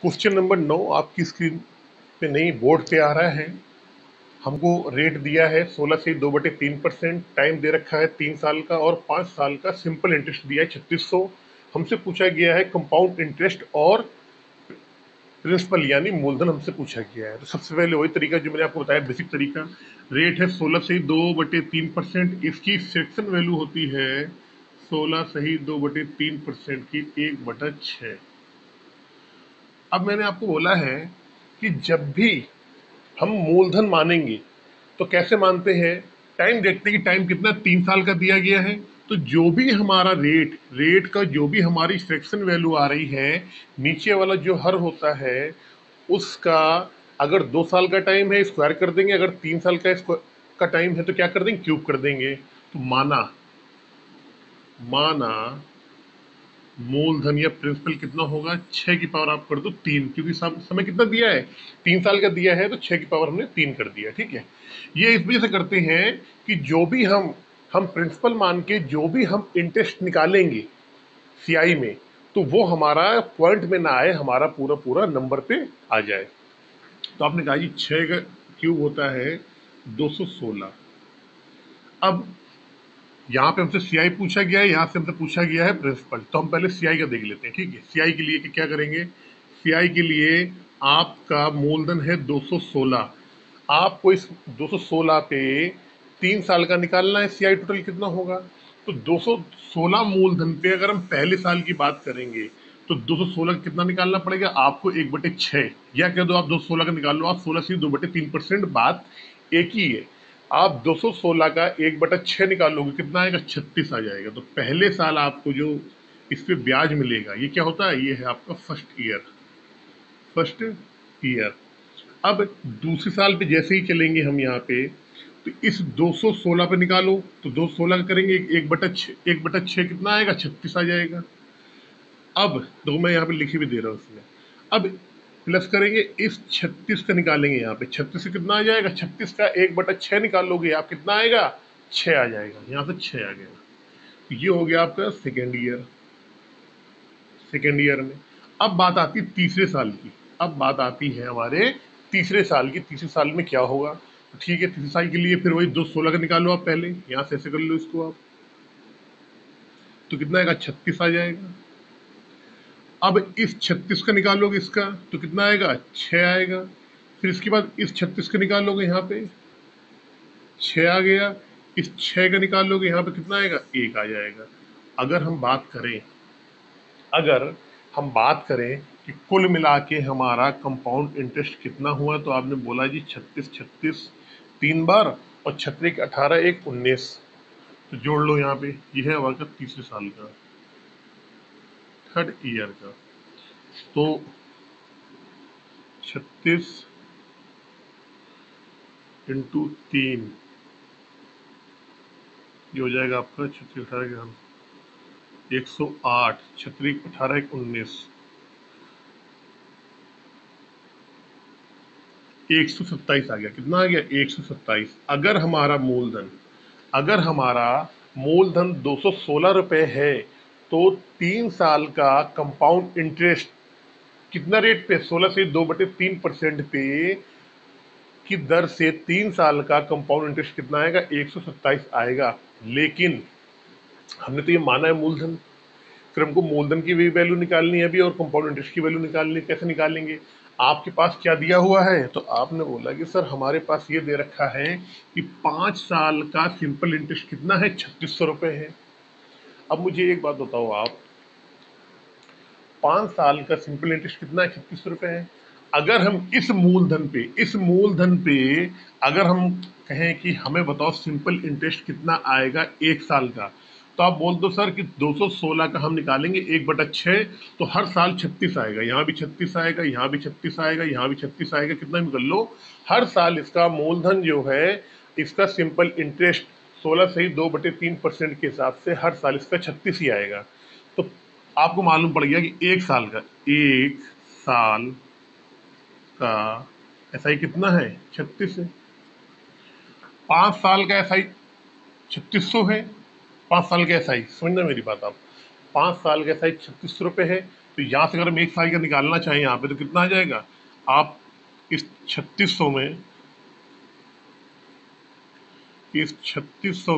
Question number 9 आपकी screen पे नहीं बोर्ड पे आ रहा है। हमको रेट दिया है 16 से 2/3%, टाइम दे रखा है 3 साल का और 5 साल का सिंपल इंटरेस्ट दिया है 3600। हमसे पूछा गया है कंपाउंड इंटरेस्ट और प्रिंसिपल यानी मूलधन हमसे पूछा गया है। तो सबसे पहले वही तरीका जो मैंने आपको बताया, बेसिक तरीका। रेट है 16 से 2/3%, इसकी सेक्शन वैल्यू होती है 16 सही 2/3% की 1/6। अब मैंने आपको बोला है कि जब भी हम मूलधन मानेंगे तो कैसे मानते हैं, टाइम देखते हैं कि टाइम कितना 3 साल का दिया गया है। तो जो भी हमारा रेट रेट का जो भी हमारी फ्रैक्शन वैल्यू आ रही है, नीचे वाला जो हर होता है उसका, अगर 2 साल का टाइम है स्क्वायर कर देंगे, अगर 3 साल का टाइम है तो क्या कर देंगे, क्यूब कर देंगे। तो माना माना मूलधन या प्रिंसिपल कितना होगा, 6 की पावर आप कर दो 3, क्योंकि समय कितना दिया है, 3 साल का दिया है, तो 6 की पावर हमने 3 कर दिया। ठीक है, ये इस वजह से करते हैं कि जो भी हम प्रिंसिपल मान के जो भी हम इंटरेस्ट निकालेंगे सीआई में, तो वो हमारा पॉइंट में ना आए, हमारा पूरा पूरा नंबर पे आ जाए। तो आपने कहा जी 6 का क्यूब होता है 216। अब यहाँ पे हमसे सीआई पूछा गया है, यहाँ से हमसे पूछा गया है प्रिंसिपल, तो हम पहले सीआई का देख लेते हैं। ठीक है, सीआई के लिए क्या करेंगे, सीआई के लिए आपका मूलधन है 216। आपको इस 216 पे 3 साल का निकालना है, सीआई टोटल कितना होगा। तो 216 मूलधन पे अगर हम पहले साल की बात करेंगे तो 216 कितना निकालना पड़ेगा आपको, 1/6, या कह दो आप 216 का निकाल लो, आप 16 से 2/3%, बात एक ही है। आप 216 का 1/6 निकालोगे, कितना आएगा, 36 आ जाएगा। तो पहले साल आपको जो इस पे ब्याज मिलेगा, ये क्या होता है, ये है आपका फर्स्ट ईयर। अब दूसरे साल पे जैसे ही चलेंगे हम यहाँ पे, तो इस 216 पे निकालो, तो 216 का करेंगे 1/6, 1/6 कितना आएगा, 36 आ जाएगा। अब तो मैं यहाँ पे लिखी भी दे रहा हूँ उसमें। अब प्लस करेंगे, इस 36 का निकालेंगे, यहाँ पे 36 से कितना आ जाएगा, 36 का 1/6 निकालोगे आप, कितना आएगा, 6 आ जाएगा। यहाँ से 6 आ गया। तो ये हो गया आपका सेकेंड ईयर में। अब बात आती है तीसरे साल की। अब बात आती है हमारे तीसरे साल की। तीसरे साल में क्या होगा, तो ठीक है, तीसरे साल के लिए फिर वही 216 का निकालो आप, पहले यहाँ से ऐसे कर लो इसको आप, तो कितना आएगा, 36 आ जाएगा। अब इस 36 का निकालोगे इसका, तो कितना आएगा, 6 आएगा। फिर इसके बाद इस 36 का निकालोगे, यहाँ पे 6 आ गया। इस 6 का निकालोगे, यहाँ पे कितना आएगा, 1 आ जाएगा। अगर हम बात करें अगर हम बात करें कि कुल मिला के हमारा कंपाउंड इंटरेस्ट कितना हुआ, तो आपने बोला जी 36 36 3 बार, और 36 18 1 19। तो जोड़ लो यहाँ पे, ये है हमारा तीसरे साल का, थर्ड ईयर का। तो 36 इंटू 3, ये हो जाएगा आपका 36 18 का 108, 36 18 1 19, 127 आ गया। कितना आ गया, 127। अगर हमारा मूलधन 216 रुपए है, तो 3 साल का कंपाउंड इंटरेस्ट कितना रेट पे, 16 से 2/3% पे की दर से 3 साल का कंपाउंड इंटरेस्ट कितना आएगा, 127 आएगा। लेकिन हमने तो ये माना है मूलधन, फिर हमको मूलधन की भी वैल्यू निकालनी है अभी, और कंपाउंड इंटरेस्ट की वैल्यू निकालनी है। कैसे निकालेंगे, आपके पास क्या दिया हुआ है, तो आपने बोला कि सर हमारे पास ये दे रखा है कि 5 साल का सिंपल इंटरेस्ट कितना है, 3600 रुपये है। अब मुझे एक बात बताओ आप, 5 साल का सिंपल इंटरेस्ट कितना है, 3600 रुपये है। अगर हम इस मूलधन पे अगर हम कहें कि हमें बताओ सिंपल इंटरेस्ट कितना आएगा 1 साल का, तो आप बोल दो सर कि 216 का हम निकालेंगे 1/6, तो हर साल 36 आएगा, यहाँ भी 36 आएगा, यहाँ भी 36 आएगा, यहाँ भी 36 आएगा। कितना भी कर लो, हर साल इसका मूलधन जो है, इसका सिंपल इंटरेस्ट 16 से ही 2/3% के हिसाब से हर साल इसका 36 ही आएगा। तो आपको मालूम पड़ गया कि 1 साल का एसआई कितना है, 36 है। 5 साल का एसआई 3600 है। 5 साल का एसआई, समझना मेरी बात आप, 5 साल का एसआई 3600 रुपये है। तो यहाँ से अगर हम 1 साल का निकालना चाहें यहाँ पे तो कितना आ जाएगा, आप इस 3600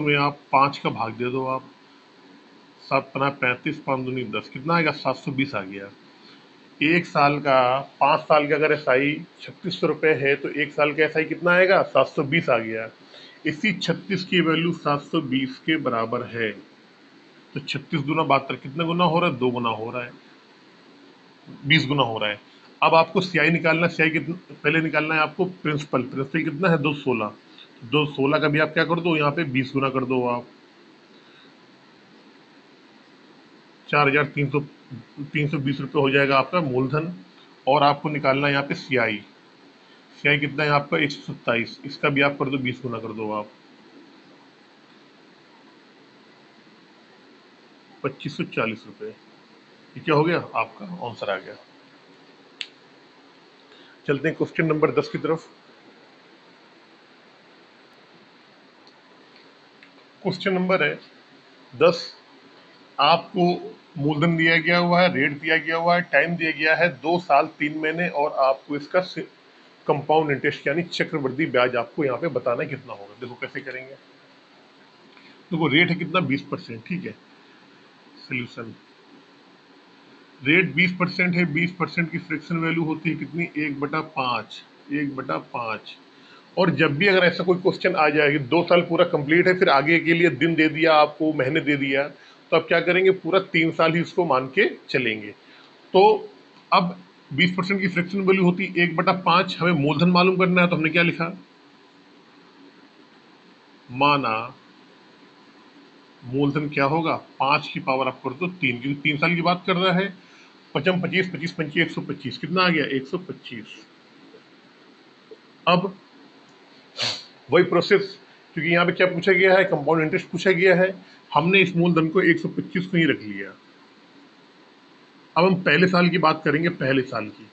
में, आप 5 का भाग दे दो आप, 7×35, 5×2=10, कितना आएगा, 720 आ गया। 1 साल का, 5 साल का अगर SI 3600 रुपये है तो 1 साल का SI कितना आएगा, 720 आ गया। इसी 36 की वैल्यू 720 के बराबर है, तो 36×2=72, कितना गुना हो रहा है, 2 गुना हो रहा है, 20 गुना हो रहा है। अब आपको CI निकालना है, CI कितना पहले निकालना है आपको, प्रिंसिपल कितना है, 216, 216 का भी आप क्या कर दो, यहाँ पे 20 गुना कर दो आप, 4,320 रुपये हो जाएगा आपका मूलधन। और आपको निकालना है यहाँ पे CI कितना है आपका, 127, इसका भी आप कर दो 20 गुना कर दो आप, 2540 रुपये। ये क्या हो गया, आपका आंसर आ गया। चलते हैं क्वेश्चन नंबर 10 की तरफ। क्वेश्चन नंबर है 10। आपको मूलधन दिया गया हुआ है, रेट दिया गया हुआ है, टाइम दिया गया है 2 साल 3 महीने, और आपको इसका कंपाउंड इंटरेस्ट यानी चक्रवृद्धि ब्याज आपको यहाँ पे बताना है कितना होगा। देखो कैसे करेंगे। देखो रेट है कितना, 20%, ठीक है। सोल्यूशन, रेट 20% है, 20% की फ्रैक्शन वैल्यू होती है कितनी, 1/5, 1/5। और जब भी अगर ऐसा कोई क्वेश्चन आ जाए कि 2 साल पूरा कंप्लीट है, फिर आगे के लिए दिन दे दिया आपको, महीने दे दिया, तो आप क्या करेंगे, पूरा 3 साल ही उसको मान के चलेंगे। तो अब 20% की फ्रैक्शन वैल्यू होती है 1/5, हमें मूलधन मालूम करना है, तो हमने क्या लिखा, माना मूलधन क्या होगा, 5 की पावर आप कर दो 3, क्योंकि 3 साल की बात कर रहा है। 5×5 25, 25 125, कितना आ गया, 125। अब वही प्रोसेस, क्योंकि यहाँ पे क्या पूछा गया है, कंपाउंड इंटरेस्ट पूछा गया है, हमने इस मूलधन को 125 को ही रख लिया। अब हम पहले साल की बात करेंगे, पहले साल की।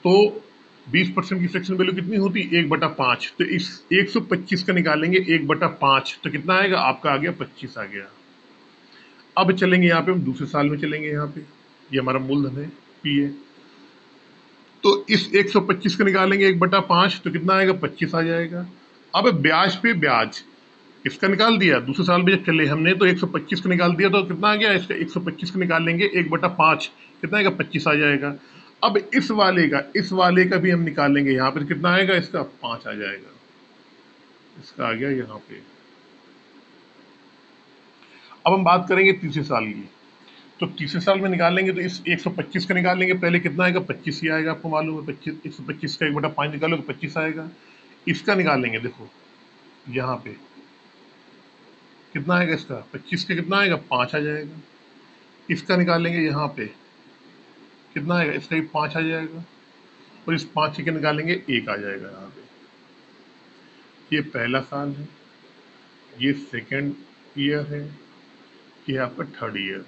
तो 20% की फ्रैक्शन वैल्यू कितनी होती, 1/5, तो इस 125 का निकालेंगे 1/5, तो कितना आएगा, आपका आ गया 25 आ गया। अब चलेंगे यहाँ पे, हम दूसरे साल में चलेंगे, यहाँ पे ये हमारा मूलधन है PA, तो इस 125 का निकालेंगे 1/5, तो कितना आएगा, 25 आ जाएगा। अब ब्याज पे ब्याज इसका निकाल दिया, दूसरे साल में जब चले हमने तो 125 का निकाल दिया, तो कितना आ गया, इसका 125 का निकाल लेंगे 1/5, कितना आएगा, 25 आ जाएगा। अब इस वाले का भी हम निकालेंगे, यहाँ पे कितना आएगा, इसका 5 आ जाएगा, इसका आ गया यहाँ पे। अब हम बात करेंगे तीसरे साल की, तो तीसरे साल में निकालेंगे तो इस 125 का निकालेंगे, पहले कितना आएगा, 25 ही आएगा, आपको मालूम है 25, 125 का 1/5 निकालोगे 25 आएगा। इसका निकालेंगे, देखो यहाँ पे कितना आएगा, इसका 25 का कितना आएगा, 5 आ जाएगा। इसका निकालेंगे यहाँ पे कितना आएगा, इसका भी 5 आ जाएगा, और इस 5 के निकालेंगे 1 आ जाएगा यहाँ पे। ये पहला साल है, ये सेकेंड ईयर है, ये आपका थर्ड ईयर।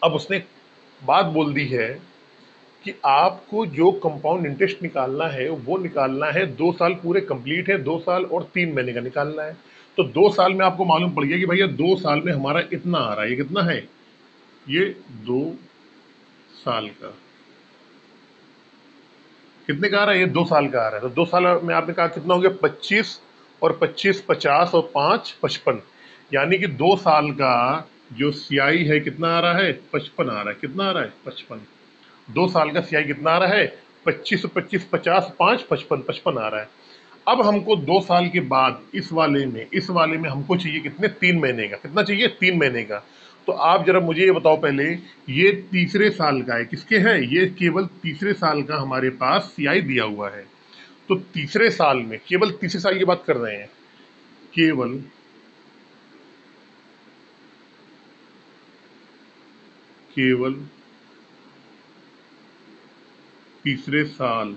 अब उसने बात बोल दी है कि आपको जो कंपाउंड इंटरेस्ट निकालना है वो निकालना है, 2 साल पूरे कंप्लीट है, 2 साल और 3 महीने का निकालना है। तो 2 साल में आपको मालूम पड़ गया कि भैया 2 साल में हमारा इतना आ रहा है, ये कितना है, ये 2 साल का कितने का आ रहा है, ये 2 साल का आ रहा है। तो 2 साल में आपने कहा कितना हो गया, 25 और 25 50 और 5 55, यानी कि 2 साल का जो CI है कितना आ रहा है, 55 आ रहा है, कितना आ रहा है, 55। 2 साल का CI कितना आ रहा है, 25 25 50 5 55 55 आ रहा है। अब हमको 2 साल के बाद इस वाले में हमको चाहिए कितने, 3 महीने का, कितना चाहिए, 3 महीने का। तो आप जरा मुझे ये बताओ पहले, ये तीसरे साल का है, किसके है, ये केवल तीसरे साल का हमारे पास CI दिया हुआ है। तो तीसरे साल में, केवल तीसरे साल की बात कर रहे हैं, केवल तीसरे साल,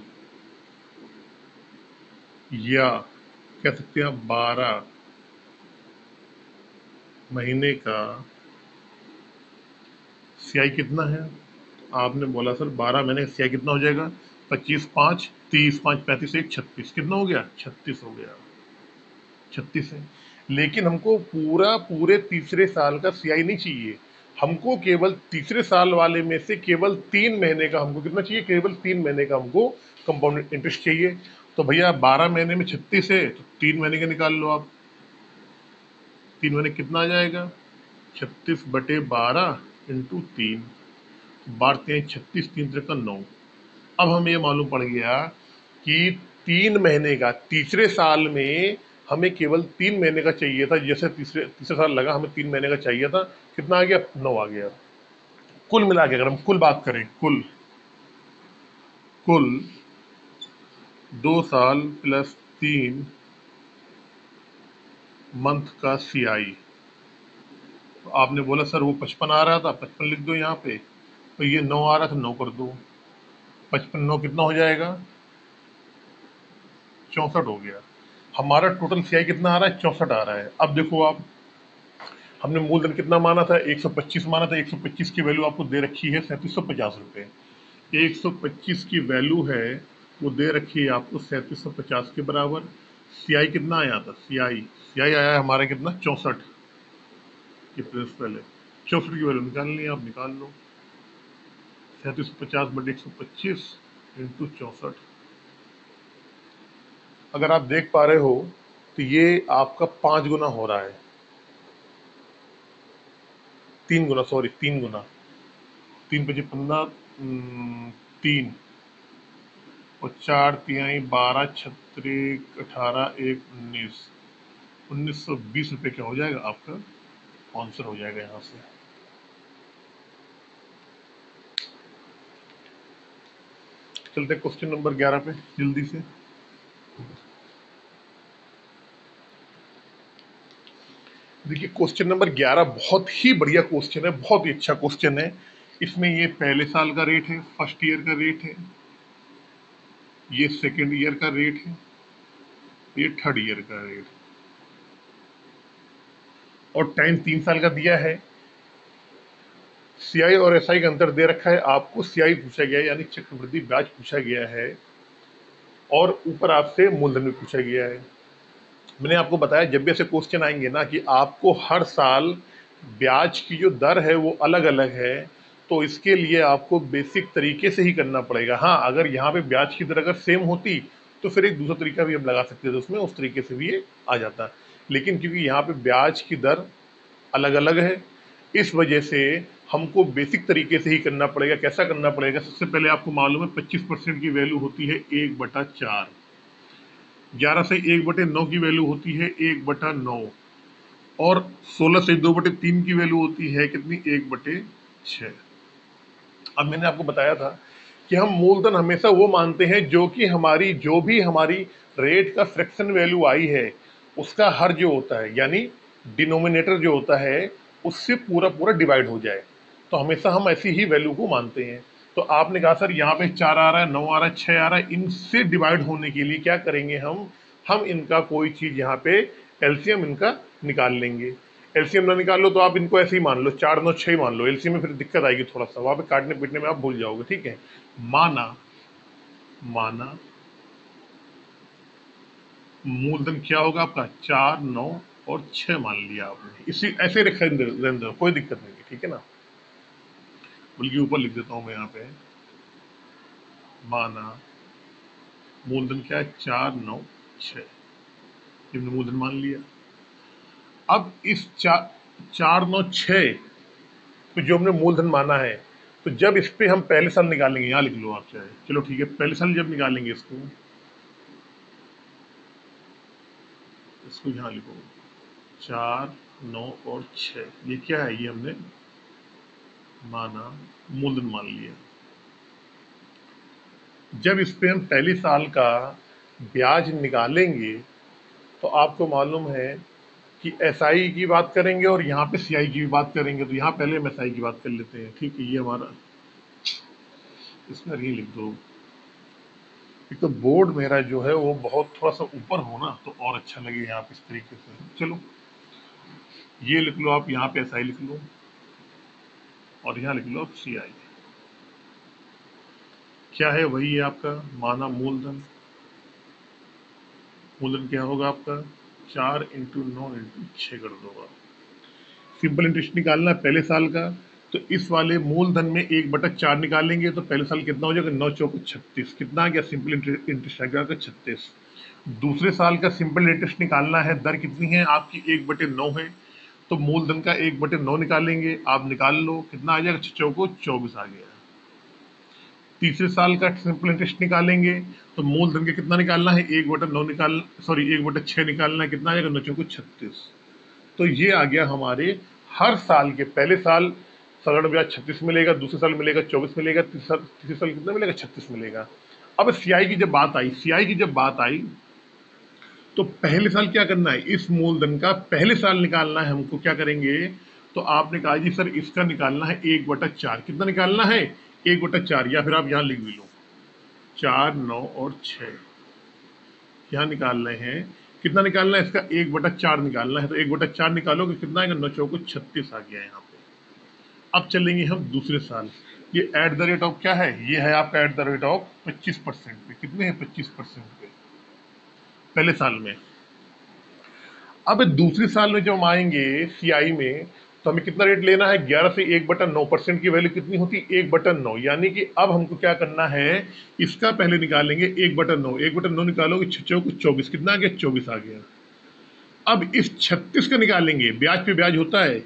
या कह सकते हैं 12 महीने का CI कितना है, आपने बोला सर 12 महीने का CI कितना हो जाएगा, 25 5 30 5 35 1 36, कितना हो गया, 36 हो गया, 36 है। लेकिन हमको पूरे तीसरे साल का CI नहीं चाहिए, हमको केवल तीसरे साल वाले में से केवल 3 महीने का हमको कितना चाहिए, केवल 3 महीने का हमको कंपाउंड इंटरेस्ट चाहिए। तो भैया 12 महीने में 36 है, तो 3 महीने का निकाल लो आप। 3 महीने कितना आ जाएगा, 36/12 इंटू 3, 12×3 = 36, 3×3 = 9। अब हमें ये मालूम पड़ गया कि 3 महीने का तीसरे साल में हमें केवल 3 महीने का चाहिए था। जैसे तीसरे तीसरे साल लगा, हमें 3 महीने का चाहिए था, कितना आ गया, 9 आ गया। कुल मिला के अगर हम कुल बात करें, कुल कुल 2 साल प्लस 3 मंथ का CI। तो आपने बोला सर वो 55 आ रहा था, 55 लिख दो यहाँ पे। तो ये 9 आ रहा था, 9 कर दो। 55 9 कितना हो जाएगा, 64 हो गया। हमारा टोटल CI कितना आ रहा है, 64 आ रहा है। अब देखो आप, हमने मूलधन कितना माना था, 125 माना था। 125 की वैल्यू आपको दे रखी है 3750 रुपये। 125 की वैल्यू है, वो दे रखी है आपको 3750 के बराबर। CI कितना आया था, CI आया है हमारा कितना, 64। ये प्रिंसिपल है, 64 की वैल्यू निकालनी है, आप निकाल लो। 3750/125 इंटू 64। अगर आप देख पा रहे हो तो ये आपका 5 गुना हो रहा है, 3 गुना, सॉरी 3 गुना। 3×5 = 15, 3 और 4×3 = 12, 36, 18, 1, 19, 1920 रुपये क्या हो जाएगा आपका आंसर हो जाएगा यहाँ से। चलते क्वेश्चन नंबर 11 पे जल्दी से। देखिए क्वेश्चन नंबर 11 बहुत ही बढ़िया क्वेश्चन है, बहुत ही अच्छा क्वेश्चन है। इसमें ये पहले साल का रेट है, फर्स्ट ईयर का रेट है, ये सेकेंड ईयर का रेट है, ये थर्ड ईयर का रेट, और टाइम 3 साल का दिया है। CI और SI का अंतर दे रखा है आपको। CI पूछा गया है यानी चक्रवृद्धि ब्याज पूछा गया है, और ऊपर आपसे मूलधन भी पूछा गया है। मैंने आपको बताया जब भी ऐसे क्वेश्चन आएंगे ना कि आपको हर साल ब्याज की जो दर है वो अलग अलग है, तो इसके लिए आपको बेसिक तरीके से ही करना पड़ेगा। हाँ, अगर यहाँ पे ब्याज की दर अगर सेम होती तो फिर एक दूसरा तरीका भी हम लगा सकते थे उसमें, उस तरीके से भी ये आ जाता। लेकिन क्योंकि यहाँ पे ब्याज की दर अलग अलग है, इस वजह से हमको बेसिक तरीके से ही करना पड़ेगा। कैसा करना पड़ेगा, सबसे पहले आपको मालूम है 25% की वैल्यू होती है 1/4, 11 से 1/9 की वैल्यू होती है 1/9, और 16 से 2/3 की वैल्यू होती है कितनी, 1/6। अब मैंने आपको बताया था कि हम मूलधन हमेशा वो मानते हैं जो कि हमारी जो भी हमारी रेट का फ्रैक्शन वैल्यू आई है उसका हर जो होता है, यानी डिनोमिनेटर जो होता है उससे पूरा पूरा डिवाइड हो जाए। तो हमेशा हम ऐसी ही वैल्यू को मानते हैं। तो आपने कहा सर यहाँ पे 4 आ रहा है, 9 आ रहा है, 6 आ रहा है, इनसे डिवाइड होने के लिए क्या करेंगे, हम इनका कोई चीज यहाँ पे एलसीएम इनका निकाल लेंगे। एलसीएम ना निकाल लो तो आप इनको ऐसे ही मान लो, 4 9 6 मान लो। एलसीएम में फिर दिक्कत आएगी थोड़ा सा, वहां पे काटने पीटने में आप भूल जाओगे, ठीक है। माना माना मूलधन क्या होगा आपका, 4 9 और 6 मान लिया आपने, इसी ऐसे रहने दो, कोई दिक्कत नहीं है, ठीक है ना। बल्कि ऊपर लिख देता हूं मैं यहाँ पे, माना मूलधन क्या है, 4 9 6, हमने मूलधन मान लिया। अब इस 4 9 6 तो जो हमने मूलधन माना है, तो जब इस पे हम पहले साल निकालेंगे, यहाँ लिख लो आप चाहे, चलो ठीक है, पहले साल जब निकालेंगे इसको, इसको यहाँ लिखो, 4 9 और 6, ये क्या है, ये हमने माना, मूलधन मान लिया। जब इस पे हम पहले साल का ब्याज निकालेंगे तो आपको मालूम है कि SI की बात करेंगे और यहाँ पे CI की भी बात करेंगे। तो यहाँ पहले हम SI की बात कर लेते हैं, ठीक है। ये हमारा, इसमें नहीं लिख दो, एक तो बोर्ड मेरा जो है वो बहुत थोड़ा सा ऊपर हो ना तो और अच्छा लगे यहाँ पे इस तरीके से। चलो ये लिख लो आप, यहाँ पे SI लिख लो और यहाँ लिख लो आप CI। क्या है, वही है आपका माना मूलधन। मूलधन क्या होगा आपका, 4 × 9 × 6 कर दो आप। सिंपल इंटरेस्ट निकालना है पहले साल का, तो इस वाले मूलधन में 1/4 निकालेंगे तो पहले साल कितना हो जाएगा, 9 चौको 36, कितना आ गया सिंपल इंटरेस्ट आ गया 36। दूसरे साल का सिंपल इंटरेस्ट निकालना है, दर कितनी है आपकी 1/9 है, तो मूलधन का 1/9 निकालेंगे, आप निकाल लो कितना आ जाएगा, 6 चौको 24 आ गया। तीसरे साल का सिंपल इंटरेस्ट निकालेंगे तो मूलधन का कितना निकालना है, 1/9 निकाल, सॉरी 1/6 निकालना है, कितना आ जाएगा, 9 चौको 36। तो ये आ गया हमारे हर साल के पहले साल साधारण ब्याज 36 मिलेगा, दूसरे साल मिलेगा 24 मिलेगा, तीसरे साल कितना मिलेगा, 36 मिलेगा। अब सीआई की जब बात आई, सीआई की जब बात आई तो पहले साल क्या करना है, इस मूलधन का पहले साल निकालना है हमको, क्या करेंगे, तो आपने कहा जी सर इसका निकालना है 1/4, कितना निकालना है 1/4, या फिर आप यहाँ लिख भी लो 4, 9 और 6 यहाँ निकाल रहे हैं, कितना निकालना है इसका 1/4 निकालना है, तो 1/4 निकालोगे कितना आएगा, 9 चौको 36 आ गया यहाँ पे। अब चलेंगे हम दूसरे साल, ये एट द रेट ऑफ क्या है, ये है आपका एट द रेट ऑफ 25% पे, कितने हैं 25% पे पहले साल में। अब दूसरे साल में जब हम आएंगे सीआई में, तो हमें कितना रेट लेना है, 11 से 1/9% की वैल्यू कितनी होती है 1/9, यानी कि अब हमको क्या करना है, इसका पहले निकालेंगे 1/9, 1/9 निकालोगे 6 को 24, कितना आ गया 24 आ गया। अब इस 36 का निकालेंगे, ब्याज पे ब्याज होता है,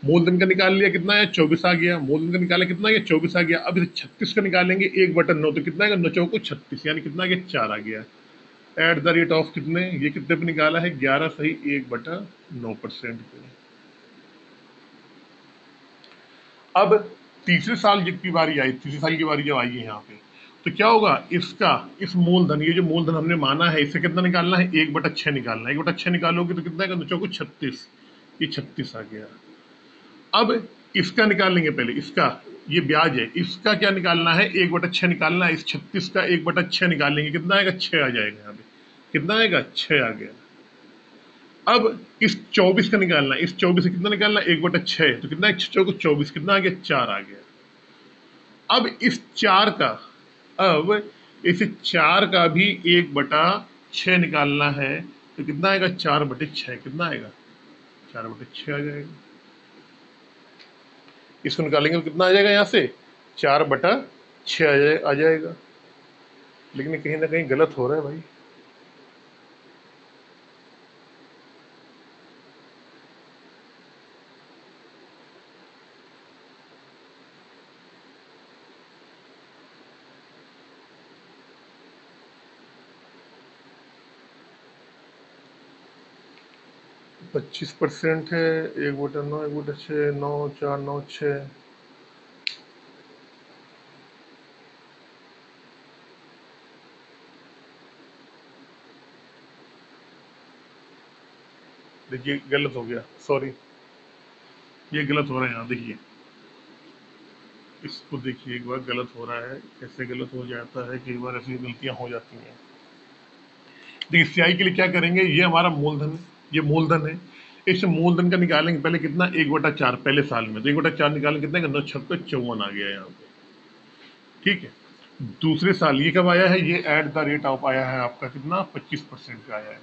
मूलधन का निकाल लिया कितना है 24 आ गया, मूलधन का निकाला कितना आ गया 24 आ गया। अब इस 36 का निकालेंगे 1/9, तो कितना आएगा 9 चौको 36, यानी कितना आ गया 4 आ गया। एट द रेट ऑफ कितने, ये कितने पे निकाला है 11 सही 1/9% पे। अब तीसरे साल की बारी आई, तीसरे साल की बारी जब आई है यहाँ पे, तो क्या होगा, इसका इस मूलधन, ये जो मूलधन हमने माना है इससे कितना निकालना है 1/6 निकालना है, 1/6 निकालोगे तो कितना है चौको 36, ये 36 आ गया। अब इसका निकालेंगे पहले, इसका ये ब्याज है, इसका क्या निकालना है 1/6 निकालना है, इस 36 का 1/6 निकालेंगे कितना आएगा 6 आ जाएगा, यहाँ पे कितना आएगा 6 आ गया। अब इस 24 का निकालना है, इस 24 से कितना निकालना है 1/6, तो कितना है 6 को 24, कितना आ गया 4 आ गया। अब इस 4 का, अब इस 4 का भी 1/6 निकालना है, तो कितना आएगा 4/6, कितना आएगा 4/6 आ जाएगा। इसको निकालेंगे तो कितना आ जाएगा, यहाँ से 4/6 आ जाएगा। लेकिन कहीं ना कहीं गलत हो रहा है भाई, पच्चीस परसेंट है, 1/9, 1/6, 9, 4, 9, 6, देखिए गलत हो गया, सॉरी ये गलत हो रहा है यहाँ, देखिए इसको देखिए एक बार, गलत हो रहा है, कैसे गलत हो जाता है, कई बार ऐसी गलतियां हो जाती हैं। देखिए सियाई के लिए क्या करेंगे, ये हमारा मूलधन, ये मूलधन है, इस मूलधन का निकालेंगे पहले कितना 1/4 पहले साल में, तो 1/4 निकालेंगे कितना, 9 छक्का 54 आ गया यहाँ पे, ठीक है। दूसरे साल ये कब आया है, ये एट द रेट ऑफ आया है आपका कितना 25% का आया है।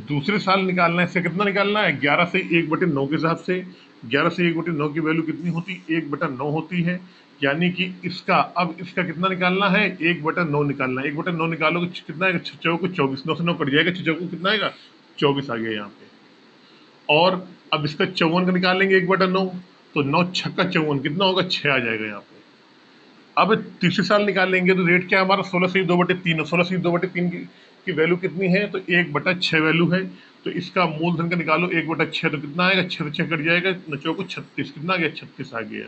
दूसरे साल निकालना है, इससे कितना निकालना है 11 से 1/9 के हिसाब से, 11 से 1/9 की वैल्यू कितनी होती है 1/9 होती है, यानी कि इसका, अब इसका कितना निकालना है 1/9 निकालना है, 1/9 निकालोगे कितना आएगा 6 चौको 24, 9 से 9 कट जाएगा, 6 चौको कितना आएगा 24 आ गया यहाँ पे। और अब इसका 54 का निकालेंगे 1/9, तो 9 छक्का 54 कितना होगा 6 आ जाएगा यहाँ पे। अब तीसरे साल निकालेंगे तो रेट क्या है हमारा 16 से 2/3, 16 से 2/3 की वैल्यू कितनी है, तो 1/6 वैल्यू है, तो इसका मूलधन का निकालो 1/6, तो कितना आएगा 6 से 6 कट जाएगा, नचो को 36, कितना आ गया 36 आ गया।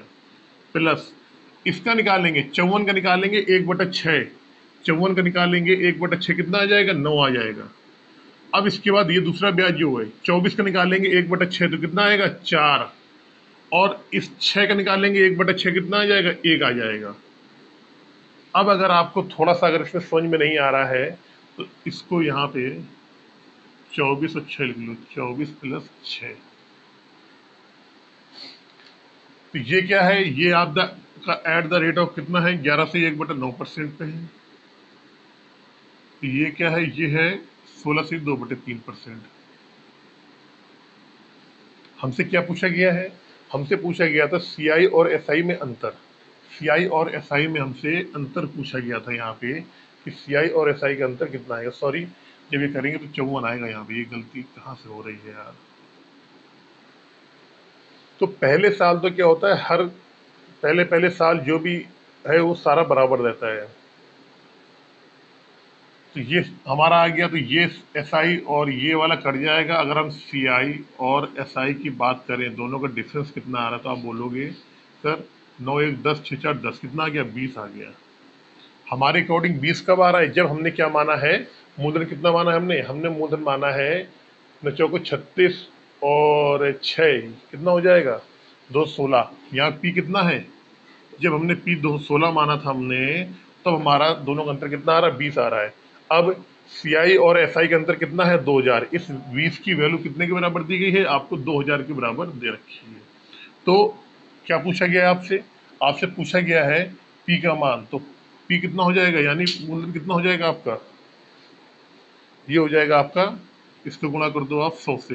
प्लस इसका निकालेंगे 54 का निकालेंगे 1/6, 54 का निकालेंगे 1/6 कितना आ जाएगा 9 आ जाएगा। अब इसके बाद ये दूसरा ब्याज जो है 24 का निकालेंगे 1/6, तो कितना आएगा 4, और इस 6 का निकालेंगे 1/6 कितना आ जाएगा 1 आ जाएगा। अब अगर आपको थोड़ा सा अगर इसमें समझ में नहीं आ रहा है, तो इसको यहाँ पे 24 और 6 लिख लो, 24 प्लस 6, तो ये क्या है, ये आप का एट द रेट ऑफ कितना है 11 से 1/9% पे है, तो ये क्या है, ये है 16 से 2/3%। हमसे क्या पूछा गया है? हमसे पूछा गया था सीआई और एसआई में अंतर। सीआई और एसआई में हमसे अंतर पूछा गया था यहाँ पे कि सीआई और एसआई का अंतर कितना आएगा। सॉरी, जब ये करेंगे तो 54 आएगा यहाँ पे। ये गलती कहाँ से हो रही है यार? तो पहले साल तो क्या होता है, हर पहले पहले साल जो भी है वो सारा बराबर रहता है। तो ये हमारा आ गया, तो ये एसआई और ये वाला कट जाएगा। अगर हम सीआई और एसआई की बात करें, दोनों का डिफरेंस कितना आ रहा है, तो आप बोलोगे सर 9 1 10 6 4 10, कितना आ गया? 20 आ गया। हमारे अकॉर्डिंग 20 कब आ रहा है? जब हमने क्या माना है, मूलधन कितना माना है हमने? हमने मूलधन माना है न चौको 36 और 6 कितना हो जाएगा? 216। यहाँ पी कितना है? जब हमने पी 216 माना था हमने, तब हमारा दोनों का अंतर कितना आ रहा है? 20 आ रहा है। अब सीआई और एसआई का अंतर कितना है? 2000। इस 20 की वैल्यू कितने के बराबर दी गई है? आपको 2000 के बराबर दे रखी है। तो क्या पूछा गया है आपसे? आपसे पूछा गया है पी का मान। तो पी कितना हो जाएगा, यानी मूलधन कितना हो जाएगा आपका? ये हो जाएगा आपका, इसको गुणा कर दो आप 100 से,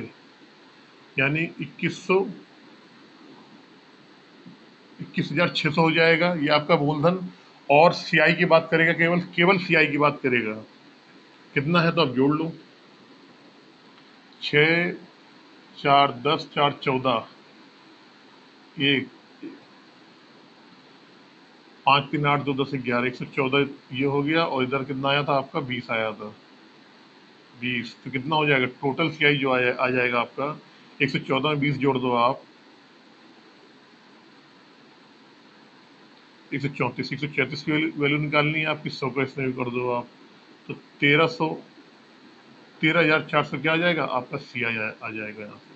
यानी 21,600 हो जाएगा। ये आपका मूलधन। और सीआई की बात करेगा, केवल केवल सीआई की बात करेगा, कितना है तो आप जोड़ लो। 6 4 10 4 14, एक 5 3 8 2 10 11, 114 ये हो गया। और इधर कितना आया था आपका? 20 आया था। 20 तो कितना हो जाएगा टोटल सीआई जो आ जाएगा आपका? 114 में 20 जोड़ दो आप, 134। 134 की वैल्यू निकालनी है आपकी, 100 का इसमें भी कर दो आप, तो 13,400 क्या आ जाएगा आपका? सी आ जाएगा यहाँ से।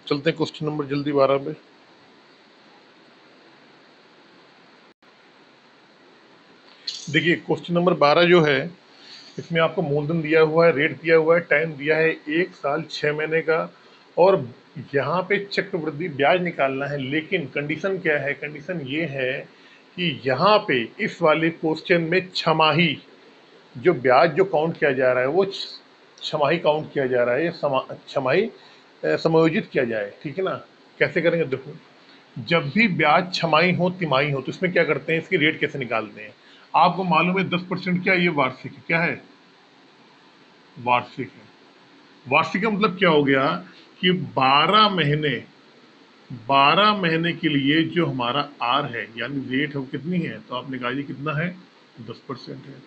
चलते हैं क्वेश्चन नंबर जल्दी 12 पे। देखिए क्वेश्चन नंबर 12 जो है, इसमें आपको मूलधन दिया हुआ है, रेट दिया हुआ है, टाइम दिया है 1 साल 6 महीने का, और यहाँ पे चक्रवृद्धि ब्याज निकालना है। लेकिन कंडीशन क्या है? कंडीशन ये है कि यहाँ पे इस वाले क्वेश्चन में छमाही जो ब्याज जो काउंट किया जा रहा है वो छमाही काउंट किया जा रहा है। ये छमाही समायोजित किया जाए, ठीक है ना? कैसे करेंगे देखो, जब भी ब्याज छमाही हो तिमाही हो, तो इसमें क्या करते हैं, इसकी रेट कैसे निकालते हैं? आपको मालूम है 10% क्या है? ये वार्षिक है। क्या है? वार्षिक है। वार्षिक का मतलब क्या हो गया कि 12 महीने के लिए जो हमारा आर है, यानी रेट है, वो कितनी है? तो आपने कहा जी कितना है? 10% है।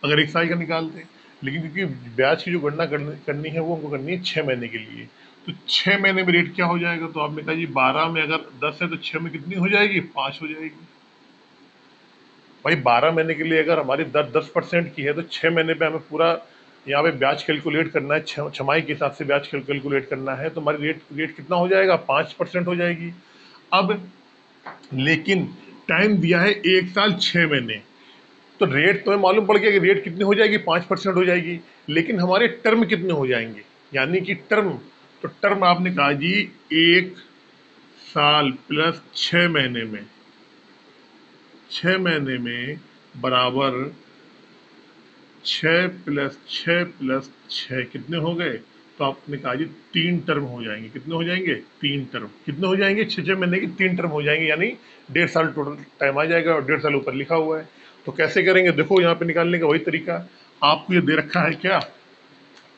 अगर 1 साल का निकालते हैं, लेकिन क्योंकि ब्याज की जो गणना करनी है वो हमको करनी है 6 महीने के लिए, तो 6 महीने में रेट क्या हो जाएगा? तो आपने कहा जी 12 में अगर 10 है तो 6 में कितनी हो जाएगी? 5 हो जाएगी। भाई 12 महीने के लिए अगर हमारी दर 10% की है, तो 6 महीने पे हमें पूरा यहाँ पे ब्याज कैलकुलेट करना है, छमाही के हिसाब से ब्याज कैलकुलेट करना है, तो हमारी रेट रेट कितना हो जाएगा? 5% हो जाएगी। अब लेकिन टाइम दिया है 1 साल 6 महीने, तो रेट तुम्हें मालूम पड़ गया कि रेट कितनी हो जाएगी? 5% हो जाएगी। लेकिन हमारे टर्म कितने हो जाएंगे, यानी कि टर्म, तो टर्म आपने कहा जी 1 साल प्लस 6 महीने में, 6 महीने में बराबर 6 + 6 + 6 कितने हो गए? तो आपने कहा जी 3 टर्म हो जाएंगे। कितने हो जाएंगे? 3 टर्म। कितने हो जाएंगे? 6 6 महीने की 3 टर्म हो जाएंगे, यानी 1.5 साल टोटल टाइम आ जाएगा, और 1.5 साल ऊपर लिखा हुआ है। तो कैसे करेंगे देखो, यहाँ पे निकालने का वही तरीका आपको ये दे रखा है। क्या?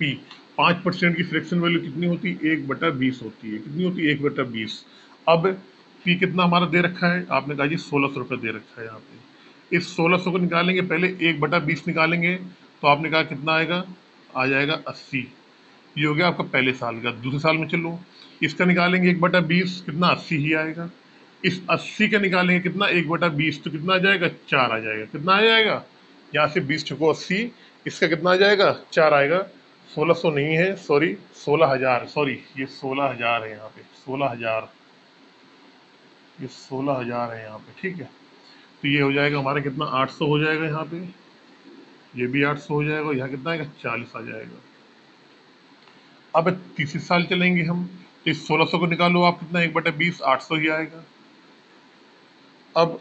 पी 5% की फ्रैक्शन वैल्यू कितनी होती है? 1/20 होती है। कितनी होती है? 1/20। अब पी कितना हमारा दे रखा है? आपने कहा जी 1600 रुपये दे रखा है यहाँ पे। इस 1600 को निकालेंगे, पहले 1/20 निकालेंगे, तो आपने कहा कितना आएगा? आ जाएगा 80। ये हो गया आपका पहले साल का। दूसरे साल में चलो, इसका निकालेंगे 1/20, कितना? 80 ही आएगा। इस 80 का निकालेंगे कितना? 1/20, तो कितना आ जाएगा? 4 आ जाएगा। कितना आ जाएगा? यहाँ से 20 छको 80, इसका कितना आ जाएगा? 4 आएगा। 1600 नहीं है, सॉरी 16,000, सॉरी ये 16,000 है यहाँ पे, 16,000, ये 16,000 है यहाँ पे, ठीक है। तो ये हो जाएगा हमारा कितना? 800 हो जाएगा यहाँ पे। ये भी 800 हो जाएगा, यहाँ कितना आएगा 40 आ जाएगा। अब तीसरे साल चलेंगे हम, इस 1600 को निकालो आप, कितना 1/20 800 ही आएगा। अब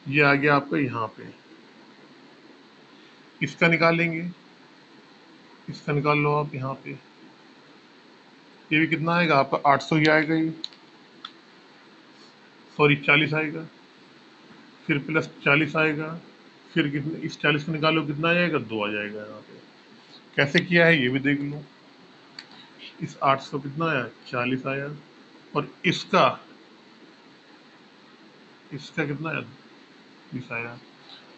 ये आ गया आपका यहाँ पे, इसका निकालेंगे, इसका निकाल लो आप यहाँ पे, ये भी कितना आएगा आपका 800 ही आएगा, ये सॉरी 40 आएगा, फिर प्लस 40 आएगा, फिर कितने, इस 40 को निकालो कितना आ जाएगा 2 आ जाएगा यहाँ पे। कैसे किया है ये भी देख लो, इस 800 कितना आया 40 आया, और इसका इसका कितना आया 20 आया।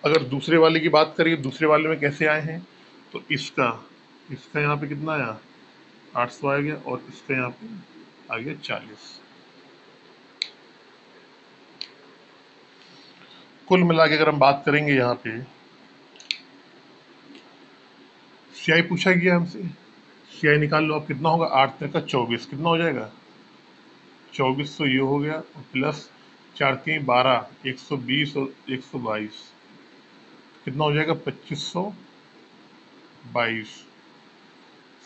अगर दूसरे वाले की बात करें, दूसरे वाले में कैसे आए हैं, तो इसका इसका यहाँ पे कितना आया 800 आ गया, और इसका यहाँ पे आ गया 40। कुल मिला के अगर हम बात करेंगे यहाँ पे, सीआई पूछा गया हमसे, सीआई निकाल लो आप, कितना होगा 8 का 24, कितना हो जाएगा 2400, ये हो गया, और प्लस 4 3 12, 120 और 122, कितना हो जाएगा 2522।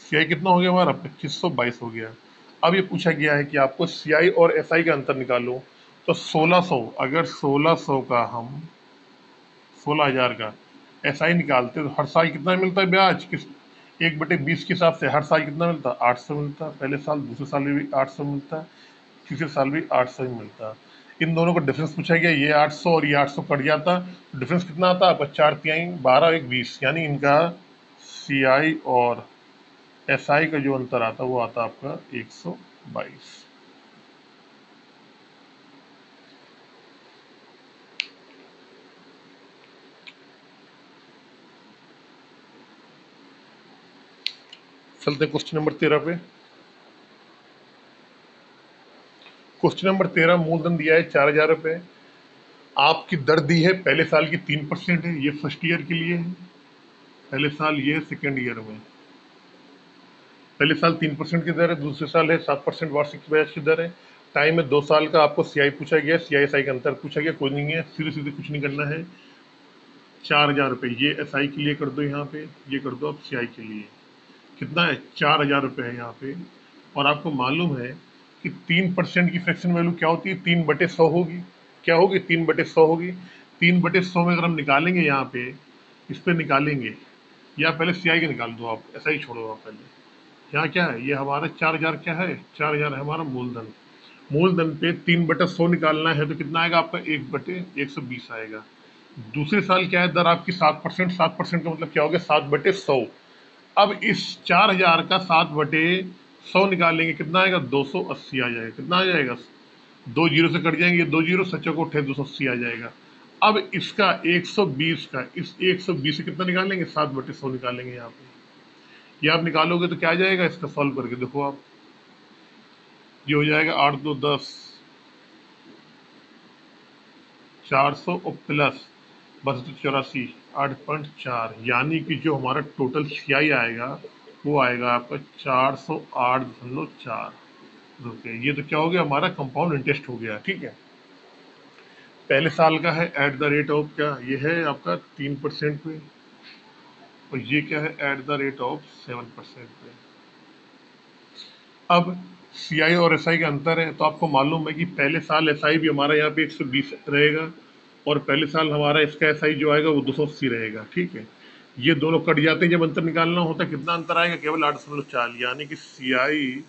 सीआई कितना हो गया हमारा 2522 हो गया। अब ये पूछा गया है कि आपको सीआई और एसआई का अंतर निकालो, तो 1600, अगर 1600 का हम 16,000 का एसआई निकालते तो हर साल कितना मिलता है ब्याज, किस 1/20 के हिसाब से हर साल कितना मिलता है 800 मिलता है, पहले साल, दूसरे साल में भी 800 मिलता है, तीसरे साल भी 800 ही मिलता है। इन दोनों का डिफरेंस पूछा गया, ये 800 और ये 800 कट जाता, तो डिफरेंस कितना आता है आपका 4 3 12 1 20, यानी इनका सीआई और एसआई का जो अंतर आता है वो आता है आपका 122। चलते क्वेश्चन नंबर 13 पे। क्वेश्चन नंबर 13, मूलधन दिया है 4,000 रुपए, आपकी दर दी है पहले साल की 3% है, ये फर्स्ट ईयर के लिए है, पहले साल ये है सेकेंड ईयर में। पहले साल 3% की दर है, दूसरे साल है 7% वार्षिक ब्याज की दर है। टाइम है 2 साल का, आपको सीआई पूछा गया, सीआई एसआई का अंतर पूछा गया, कोई नहीं है, सीधे सीधे कुछ नहीं करना है। 4,000 रुपये ये एसआई के लिए कर दो यहाँ पे, ये कर दो आप सीआई के लिए, कितना है 4,000 रुपये है यहाँ पे। और आपको मालूम है कि 3% की फ्रैक्शन वैल्यू क्या होती है, 3/100 होगी, क्या होगी 3/100 होगी। 3/100 में अगर हम निकालेंगे यहाँ पे, इस पे निकालेंगे, या पहले सीआई का निकाल दो आप, ऐसा ही छोड़ो आप पहले। यहाँ क्या है, ये हमारा 4,000 क्या है, 4,000 है हमारा मूलधन। मूलधन पे 3/100 निकालना है तो कितना आएगा आपका 1/120 आएगा। दूसरे साल क्या है दर आपकी 7%, 7% का मतलब क्या हो गया 7/100। अब इस 4,000 का 7/100 निकालेंगे, कितना आएगा 280 आ जाएगा, कितना आ जाएगा, 2 जीरो से कट जाएंगे, 2 जीरो सच्चों को उठे 280 आ जाएगा। अब इसका 120 का, इस 120 से कितना निकालेंगे 7/100 निकालेंगे यहाँ पे, ये आप निकालोगे तो क्या आ जाएगा, इसका सॉल्व करके देखो आप, ये हो जाएगा 8 2 10, 400 और प्लस 82 8.4, यानी कि जो हमारा टोटल सीआई आएगा वो आएगा आपका 408.4 रुपये। ये तो क्या हो गया हमारा कंपाउंड इंटरेस्ट हो गया, ठीक है। पहले साल का है एट द रेट ऑफ, क्या ये है आपका 3% पे, और ये क्या है एट द रेट ऑफ 7% पे। अब सीआई और एसआई का अंतर है, तो आपको मालूम है कि पहले साल एसआई भी हमारा यहाँ पे 120 रहेगा, और पहले साल हमारा इसका एसआई जो आएगा वो 280 रहेगा, ठीक है। ये दोनों कट जाते हैं, जब अंतर निकालना होता है कितना अंतर आएगा, केवल 8.4, यानी कि सीआई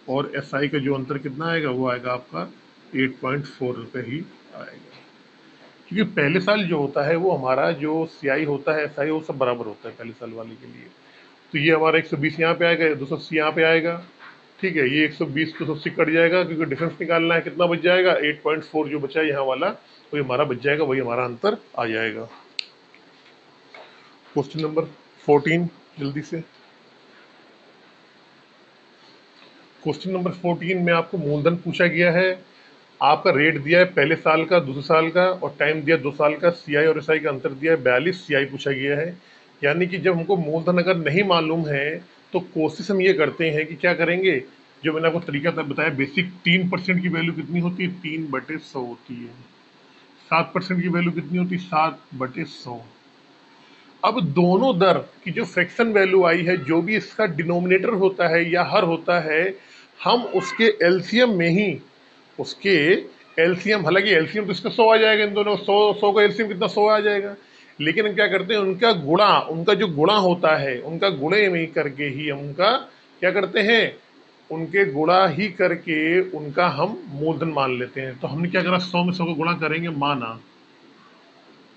और एसआई का जो अंतर कितना आएगा वो आएगा आपका 8.4 रुपये ही आएगा। क्योंकि पहले साल जो होता है वो हमारा जो सीआई होता है एसआई वो सब बराबर होता है पहले साल वाले के लिए। तो ये हमारा 120 यहाँ पे आएगा, 280 यहाँ पे आएगा, ठीक है। ये 120 को 280 कट जाएगा, क्योंकि डिफरेंस निकालना है, कितना बच जाएगा 8.4 जो बचा है यहाँ वाला वही हमारा बच जाएगा, वही हमारा अंतर आ जाएगा। क्वेश्चन नंबर 14 जल्दी से। क्वेश्चन नंबर 14 में आपको मूलधन पूछा गया है, आपका रेट दिया है पहले साल का, दूसरे साल का, और टाइम दिया 2 साल का, सीआई और एसआई का अंतर दिया है 42, सीआई पूछा गया है। यानी कि जब हमको मूलधन अगर नहीं मालूम है तो कोशिश हम ये करते हैं कि क्या करेंगे, जो मैंने आपको तरीका बताया बेसिक, 3% की वैल्यू कितनी होती है 3/100 होती है, 7% की वैल्यू कितनी होती है 7/100, अब दोनों दर की जो फ्रैक्शन वैल्यू आई है, जो भी इसका डिनोमिनेटर होता है या हर होता है, हम उसके एलसीएम में ही उसके एलसीएम, हालांकि एलसीएम तो इसका 100 आ जाएगा, इन दोनों 100 का एलसीएम कितना 100 आ जाएगा, लेकिन हम क्या करते हैं उनका गुणा, उनका जो गुणा होता है उनका गुणे में करके ही हम उनका क्या करते हैं, उनके गुणा ही करके उनका हम मूलधन मान लेते हैं। तो हमने क्या करा, 100 में 100 को गुणा करेंगे, माना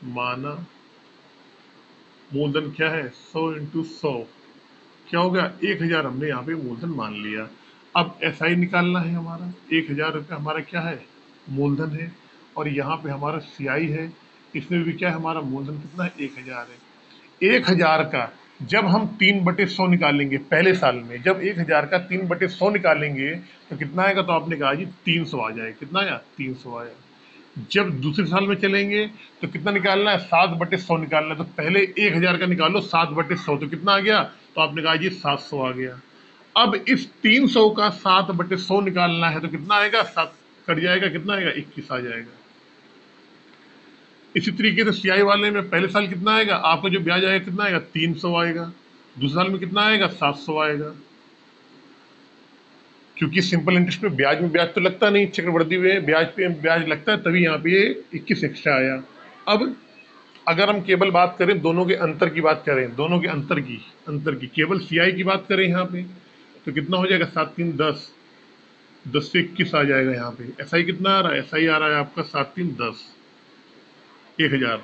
माना मूलधन क्या है 100 इंटू 100, क्या हो गया 1000 हमने यहाँ पे मूलधन मान लिया। अब एसआई निकालना है हमारा, 1000 रुपये हमारा क्या है मूलधन है, और यहाँ पे हमारा सीआई है, इसमें भी क्या है हमारा मूलधन कितना है 1000 है। 1000 का जब हम 3/100 निकालेंगे पहले साल में, जब 1000 का 3/100 निकालेंगे तो कितना आएगा, तो आपने कहा जी 300 आ जाएगा, कितना आया 300 आया। जब दूसरे साल में चलेंगे तो कितना निकालना है 7/100 निकालना है, तो पहले 1000 का निकालो 7/100, तो कितना आ गया, तो आपने कहा जी 700 आ गया। अब इस 300 का 7/100 निकालना है तो कितना आएगा, 7 कट जाएगा, कितना आएगा 21 आ जाएगा। इसी तरीके से सीआई वाले में पहले साल कितना आएगा, आपका जो ब्याज आएगा कितना आएगा 300 आएगा, दूसरे साल में कितना आएगा 700 आएगा। क्योंकि सिंपल इंटरेस्ट में ब्याज तो लगता नहीं, चक्रवृद्धि में ब्याज पे ब्याज लगता है, तभी यहाँ पे 21 एक्स्ट्रा आया। अब अगर हम केवल बात करें दोनों के अंतर की बात करें, दोनों के अंतर की केवल सीआई की बात करें यहाँ पे, तो कितना हो जाएगा 7 3 10, 10 से 21 आ जाएगा। यहाँ पे एसआई कितना आ रहा है, एसआई आ रहा है आपका 7 3 10, 1000।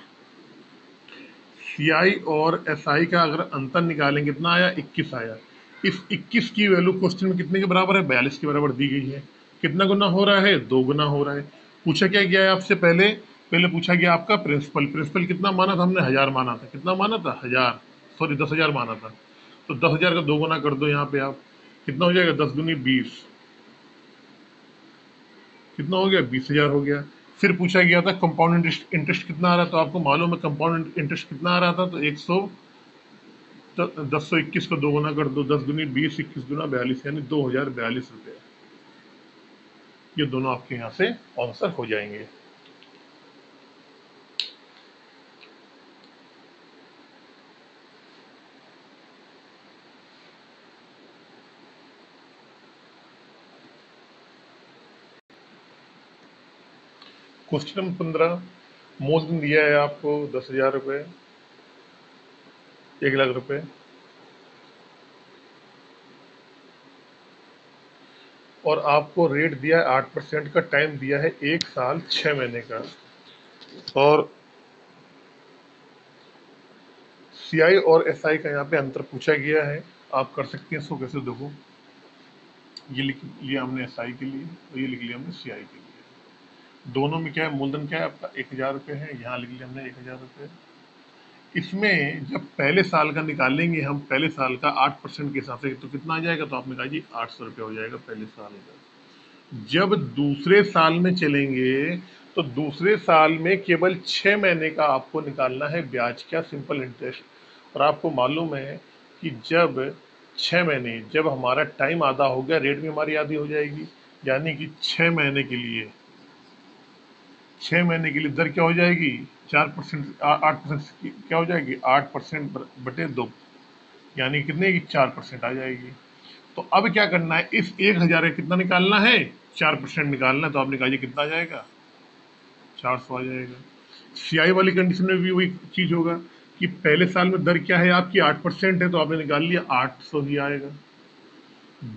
सीआई और एसआई का अगर अंतर निकालेंगे कितना आया 21 आया। इस 21 की वैल्यू क्वेश्चन में कितने के बराबर है, 42 के बराबर दी गई है। कितना गुना हो रहा है, 2 गुना हो रहा है। पूछा क्या गया है आपसे, पहले पहले पूछा गया आपका प्रिंसिपल, प्रिंसिपल कितना माना था हमने 1000 माना था, कितना माना था 1000, सॉरी 10,000 माना था। तो 10,000 का 2 गुना कर दो यहाँ पे आप, कितना हो जाएगा 10 दूनी 20, कितना हो गया 20,000 हो गया। फिर पूछा गया था कंपाउंड इंटरेस्ट, इंटरेस्ट कितना आ रहा था, तो आपको मालूम है कंपाउंड इंटरेस्ट कितना आ रहा था, तो 100, 1021 को 2 गुना कर दो, 10 दूनी 20, 21 दूना 42, यानी 2042 रुपये। ये दोनों आपके यहाँ से आंसर हो जाएंगे। क्वेश्चन नंबर 15, मूलधन दिया है आपको 10,000 रुपये, 1,00,000 रुपये, और आपको रेट दिया है 8% का, टाइम दिया है 1 साल 6 महीने का, और सीआई और एसआई का यहाँ पे अंतर पूछा गया है। आप कर सकते हैं इसको, कैसे देखो, ये लिख लिया हमने एसआई के लिए और ये लिख लिया हमने सीआई के लिए। दोनों में क्या है, मूलधन क्या है आपका 1,000 रुपये है, यहाँ लिख लिया हमने 1,000 रुपये। इसमें जब पहले साल का निकालेंगे हम, पहले साल का 8% के हिसाब से, तो कितना आ जाएगा, तो आपने कहा जी 800 रुपये हो जाएगा पहले साल का। जब दूसरे साल में चलेंगे तो दूसरे साल में केवल 6 महीने का आपको निकालना है ब्याज, क्या सिंपल इंटरेस्ट। और आपको मालूम है कि जब 6 महीने, जब हमारा टाइम आधा हो गया, रेट भी हमारी आधी हो जाएगी, यानी कि 6 महीने के लिए, 6 महीने के लिए दर क्या हो जाएगी 4%, 8% क्या हो जाएगी 8% बटे 2, यानी कितने की 4% आ जाएगी। तो अब क्या करना है, इस 1,000 का कितना निकालना है, 4% निकालना है, तो आपने कहा जी कितना आ जाएगा 400 आ जाएगा। सीआई वाली कंडीशन में भी वही चीज होगा कि पहले साल में दर क्या है आपकी 8% है, तो आपने निकाल लिया 800 ही आएगा।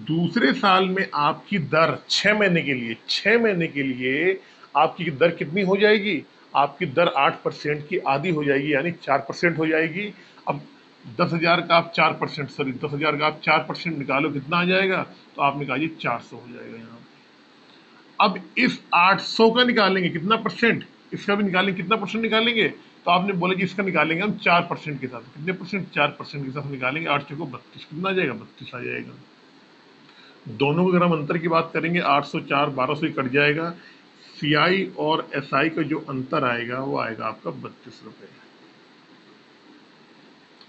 दूसरे साल में आपकी दर 6 महीने के लिए, 6 महीने के लिए आपकी दर कितनी हो जाएगी, आपकी दर 8% की आधी हो जाएगी, यानी 4% हो जाएगी। अब 10,000 का आप 4%, सॉरी 10,000 का आप 4% निकालो, कितना आ जाएगा, तो आपने कहा जी 400 हो जाएगा यहाँ। अब इस 800 का निकालेंगे कितना परसेंट, इसका भी निकालेंगे, कितना परसेंट निकालेंगे, तो आपने बोला कि इसका निकालेंगे हम 4% के साथ, कितने परसेंट 4% के साथ निकालेंगे, 8 चौको 32, कितना आ जाएगा 32 आ जाएगा। दोनों को अगर हम अंतर की बात करेंगे 804 1200 कट जाएगा। सीआई और एसआई का जो अंतर आएगा वो आएगा आपका 32 रुपये।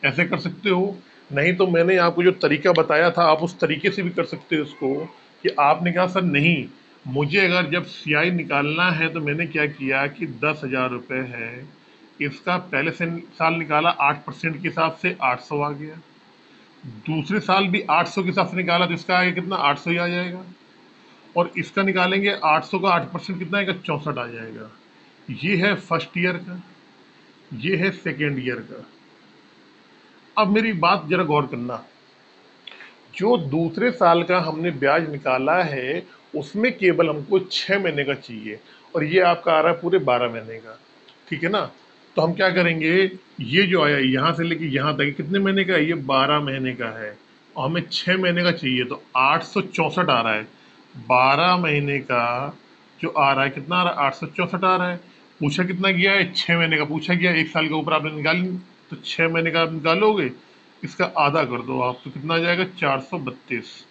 ऐसे कर सकते हो, नहीं तो मैंने आपको जो तरीका बताया था आप उस तरीके से भी कर सकते हो इसको, कि आपने कहा सर नहीं, मुझे अगर जब सीआई निकालना है तो मैंने क्या किया कि 10,000 रुपये है, इसका पहले से साल निकाला 8% के हिसाब से 800 आ गया, दूसरे साल भी 800 के हिसाब से निकाला तो इसका आएगा कितना, 800 ही आ जाएगा, और इसका निकालेंगे 800 का 8% कितना आएगा, 64 आ जाएगा। ये है फर्स्ट ईयर का, ये है सेकेंड ईयर का। अब मेरी बात जरा गौर करना, जो दूसरे साल का हमने ब्याज निकाला है उसमें केवल हमको 6 महीने का चाहिए, और ये आपका आ रहा है पूरे 12 महीने का, ठीक है ना। तो हम क्या करेंगे, ये जो आया यहाँ से लेके यहाँ तक कितने महीने का है, ये 12 महीने का है, और हमें 6 महीने का चाहिए, तो 864 आ रहा है। 12 महीने का जो आ रहा है कितना आ रहा है, 864 आ रहा है। पूछा कितना गया है, 6 महीने का पूछा गया, एक साल के ऊपर आपने निकाल, तो 6 महीने का आप निकालोगे, इसका आधा कर दो आप, तो कितना आ जाएगा, 432।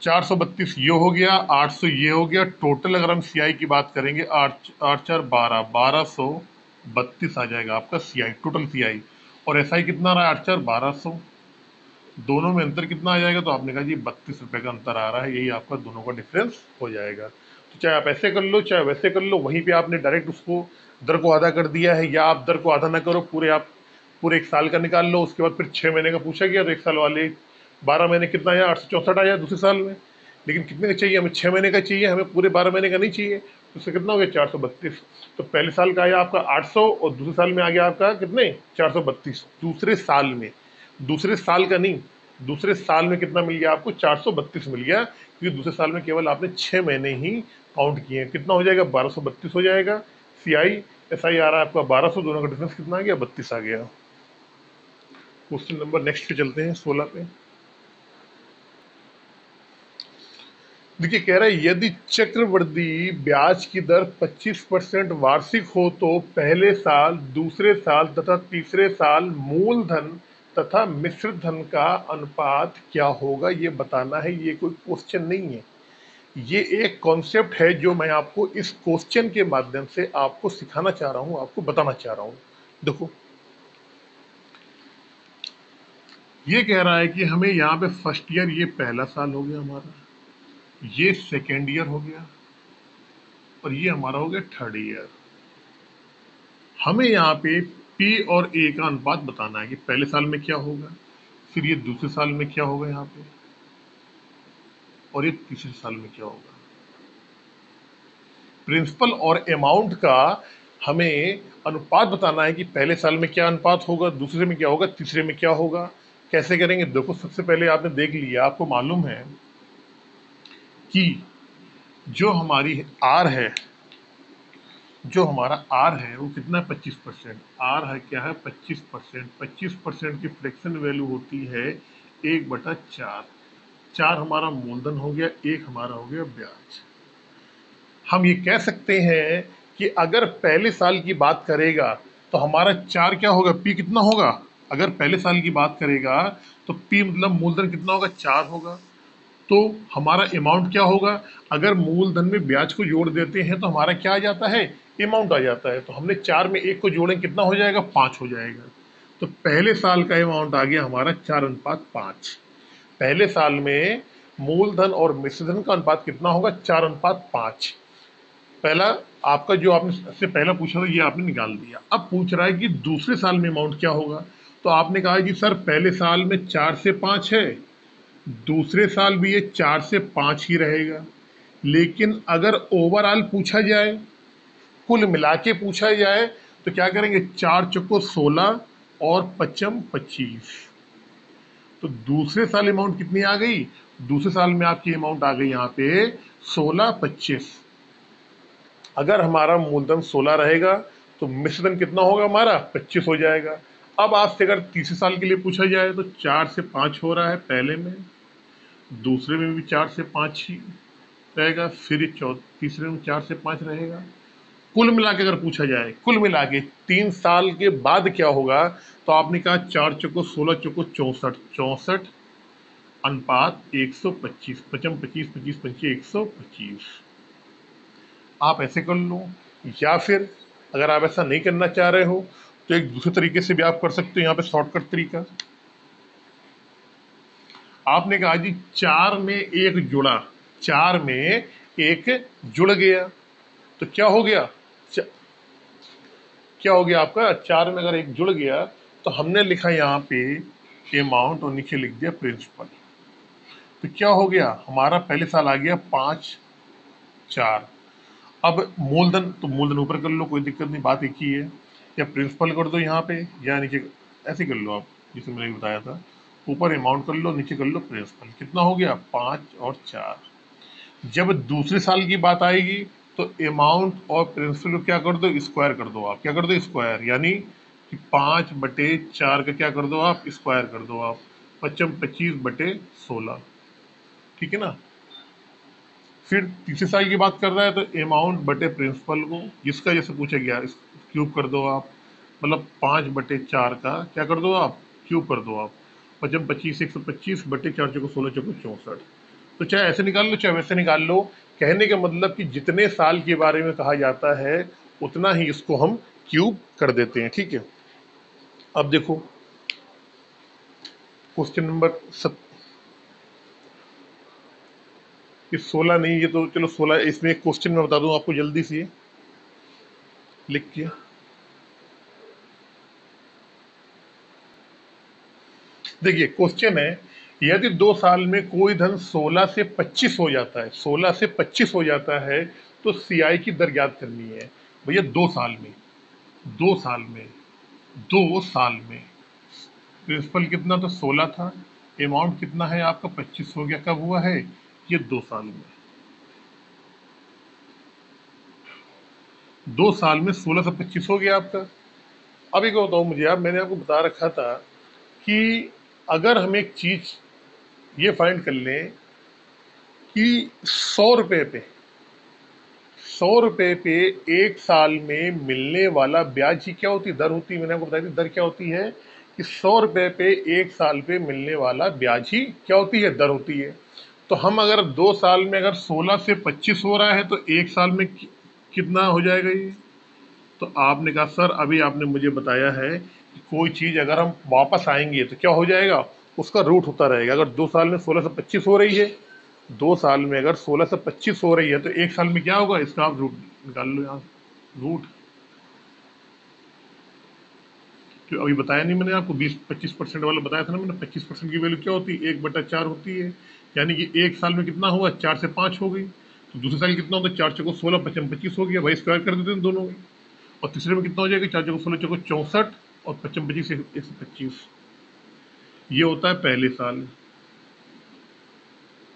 432 ये हो गया, 800 ये हो गया। टोटल अगर हम सीआई की बात करेंगे, 1232 आ जाएगा आपका सीआई, टोटल सीआई। और एसआई कितना रहा है, 1200। दोनों में अंतर कितना आ जाएगा, तो आपने कहा जी 32 रुपए का अंतर आ रहा है, यही आपका दोनों का डिफरेंस हो जाएगा। तो चाहे आप ऐसे कर लो चाहे वैसे कर लो, वहीं पे आपने डायरेक्ट उसको दर को आधा कर दिया है, या आप दर को आधा ना करो, पूरे आप पूरे एक साल का निकाल लो, उसके बाद फिर 6 महीने का पूछा गया तो एक साल वाले 12 महीने कितना आया, 864 आया दूसरे साल में। लेकिन कितने का चाहिए हमें, 6 महीने का चाहिए हमें, पूरे 12 महीने का नहीं चाहिए, तो उससे कितना हो गया, 432। तो पहले साल का आया आपका 800, और दूसरे साल में आ गया आपका कितने, 432 दूसरे साल में। दूसरे साल का नहीं, दूसरे साल में कितना मिल गया आपको, 432 मिल गया, क्योंकि दूसरे साल में केवल आपने 6 महीने ही काउंट किए हैं। कितना हो जाएगा, 1232 हो जाएगा। सीआई एसआई आ रहा है आपका 1200, दोनों का डिफरेंस कितना आ गया, 32 आ गया। क्वेश्चन नंबर नेक्स्ट पे चलते हैं, 16 पे। देखिए कह रहा है, यदि चक्रवृद्धि ब्याज की दर 25% वार्षिक हो तो पहले साल, दूसरे साल तथा तीसरे साल मूलधन तथा मिश्रित धन का अनुपात क्या होगा, ये बताना है। ये कोई क्वेश्चन नहीं है, ये एक कॉन्सेप्ट है जो मैं आपको इस क्वेश्चन के माध्यम से आपको सिखाना चाह रहा हूं, आपको बताना चाह रहा हूं। देखो ये कह रहा है कि हमें यहाँ पे फर्स्ट ईयर, ये पहला साल हो गया हमारा, ये सेकेंड ईयर हो गया, और ये हमारा हो गया थर्ड ईयर। हमें यहाँ पे पी और ए का अनुपात बताना है कि पहले साल में क्या होगा, फिर ये दूसरे साल में क्या होगा यहाँ पे, और ये तीसरे साल में क्या होगा। प्रिंसिपल और अमाउंट का हमें अनुपात बताना है कि पहले साल में क्या अनुपात होगा, दूसरे में क्या होगा, तीसरे में क्या होगा। कैसे करेंगे, देखो सबसे पहले आपने देख लिया, आपको मालूम है कि जो हमारी आर है, जो हमारा आर है वो कितना है, 25%। आर है क्या है, 25%। 25% की फ्रैक्शन वैल्यू होती है 1/4। 4 हमारा मूलधन हो गया, 1 हमारा हो गया ब्याज। हम ये कह सकते हैं कि अगर पहले साल की बात करेगा तो हमारा 4 क्या होगा, पी कितना होगा। अगर पहले साल की बात करेगा तो पी मतलब मूलधन कितना होगा, 4 होगा। तो हमारा अमाउंट क्या होगा, अगर मूलधन में ब्याज को जोड़ देते हैं तो हमारा क्या आ जाता है, अमाउंट आ जाता है। तो हमने 4 में 1 को जोड़ें, कितना हो जाएगा, 5 हो जाएगा। तो पहले साल का अमाउंट आ गया हमारा 4:5। पहले साल में मूलधन और मिश्रधन का अनुपात कितना होगा, 4:5। पहला आपका जो आपने सबसे पहला पूछा था ये आपने निकाल दिया। अब पूछ रहा है कि दूसरे साल में अमाउंट क्या होगा, तो आपने कहा कि सर पहले साल में 4 से 5 है, दूसरे साल भी ये 4 से 5 ही रहेगा। लेकिन अगर ओवरऑल पूछा जाए, कुल मिला के पूछा जाए, तो क्या करेंगे, 4 चौको 16 और 5 25। तो दूसरे साल अमाउंट कितनी आ गई, दूसरे साल में आपकी अमाउंट आ गई यहाँ पे 16/25। अगर हमारा मूलधन 16 रहेगा तो मिश्रधन कितना होगा हमारा, 25 हो जाएगा। अब आपसे अगर तीसरे साल के लिए पूछा जाए तो 4 से 5 हो रहा है पहले में, दूसरे में भी 4 से 5 ही रहेगा, फिर तीसरे में 4 से 5 रहेगा। कुल मिला के अगर पूछा जाए, कुल मिला के 3 साल के बाद क्या होगा, तो आपने कहा 4 चौको 16 चौको 64, 64 अनुपात 125, 55 25 25 25 125। आप ऐसे कर लो, या फिर अगर आप ऐसा नहीं करना चाह रहे हो तो एक दूसरे तरीके से भी आप कर सकते हो। यहाँ पे शॉर्टकट तरीका, आपने कहा जी 4 में 1 जुड़ा, 4 में 1 जुड़ गया, तो क्या हो गया, क्या हो गया आपका, 4 में अगर एक जुड़ गया तो हमने लिखा यहाँ पे अमाउंट और नीचे लिख दिया प्रिंसिपल। तो क्या हो गया हमारा पहले साल आ गया 5,4। अब मूलधन, तो मूलधन ऊपर कर लो, कोई दिक्कत नहीं, बात एक ही है। या प्रिंसिपल कर दो यहाँ पे या नीचे, ऐसे कर लो आप जिसे मैंने बताया था। ऊपर अमाउंट कर लो, नीचे कर लो प्रिंसिपल। कितना हो गया 5 और 4। जब दूसरे साल की बात आएगी तो अमाउंट और प्रिंसिपल को क्या कर दो, स्क्वायर कर दो। आप क्या कर दो, स्क्वायर, यानी कि 5/4 का क्या कर दो आप, स्क्वायर कर दो आप। 25/16, ठीक है ना। फिर तीसरे साल की बात कर रहा है तो अमाउंट बटे प्रिंसिपल को, जिसका जैसे पूछा गया इस क्यूब कर दो आप, मतलब 5/4 का क्या कर दो आप, क्यूब कर दो आप। 25 125/4 × 16 = 64। तो चाहे ऐसे निकाल लो चाहे वैसे निकाल लो, कहने का मतलब कि जितने साल के बारे में कहा जाता है उतना ही इसको हम क्यूब कर देते हैं, ठीक है। अब देखो क्वेश्चन नंबर ये 16 नहीं, ये तो चलो 16, इसमें एक क्वेश्चन मैं बता दूं आपको जल्दी से लिख के। देखिए क्वेश्चन है, यदि 2 साल में कोई धन 16 से 25 हो जाता है, 16 से 25 हो जाता है तो सीआई की दर ज्ञात करनी है। भैया 2 साल में, 2 साल में, 2 साल में प्रिंसिपल कितना, तो 16 था, अमाउंट कितना है आपका 25 हो गया। कब हुआ है ये, 2 साल में। 2 साल में 16 से 25 हो गया आपका। अब एक बताओ मुझे आप, मैंने आपको बता रखा था कि अगर हम एक चीज ये फाइंड कर लें कि 100 रुपए पे, 100 रुपए पे 1 साल में मिलने वाला ब्याज ही क्या होती है, दर होती है। मैंने आपको बताई थी दर क्या होती है, कि 100 रुपए पे 1 साल पे मिलने वाला ब्याज ही क्या होती है, दर होती है। तो हम अगर 2 साल में अगर 16 से 25 हो रहा है तो 1 साल में कितना हो जाएगा ये। तो आपने कहा सर अभी आपने मुझे बताया है कि कोई चीज अगर हम वापस आएंगे तो क्या हो जाएगा, उसका रूट होता रहेगा। अगर 2 साल में 16 से 25 हो रही है, 2 साल में अगर 16 से 25 हो रही है तो 1 साल में क्या होगा, इसका आप रूट निकाल लो यहाँ, रूट। जो अभी बताया नहीं मैंने आपको, 20-25% वाला बताया था ना मैंने, 25% की वैल्यू क्या होती है, 1/4 होती है। यानी कि 1 साल में कितना हुआ, 4 से 5 हो गई। तो दूसरे साल कितना होता है, 4 × 16 25 हो गया भाई, स्क्वायर कर देते हैं दोनों में। और तीसरे में कितना हो जाएगा, 4 × 16 = 64 और 25 125। ये होता है पहले साल,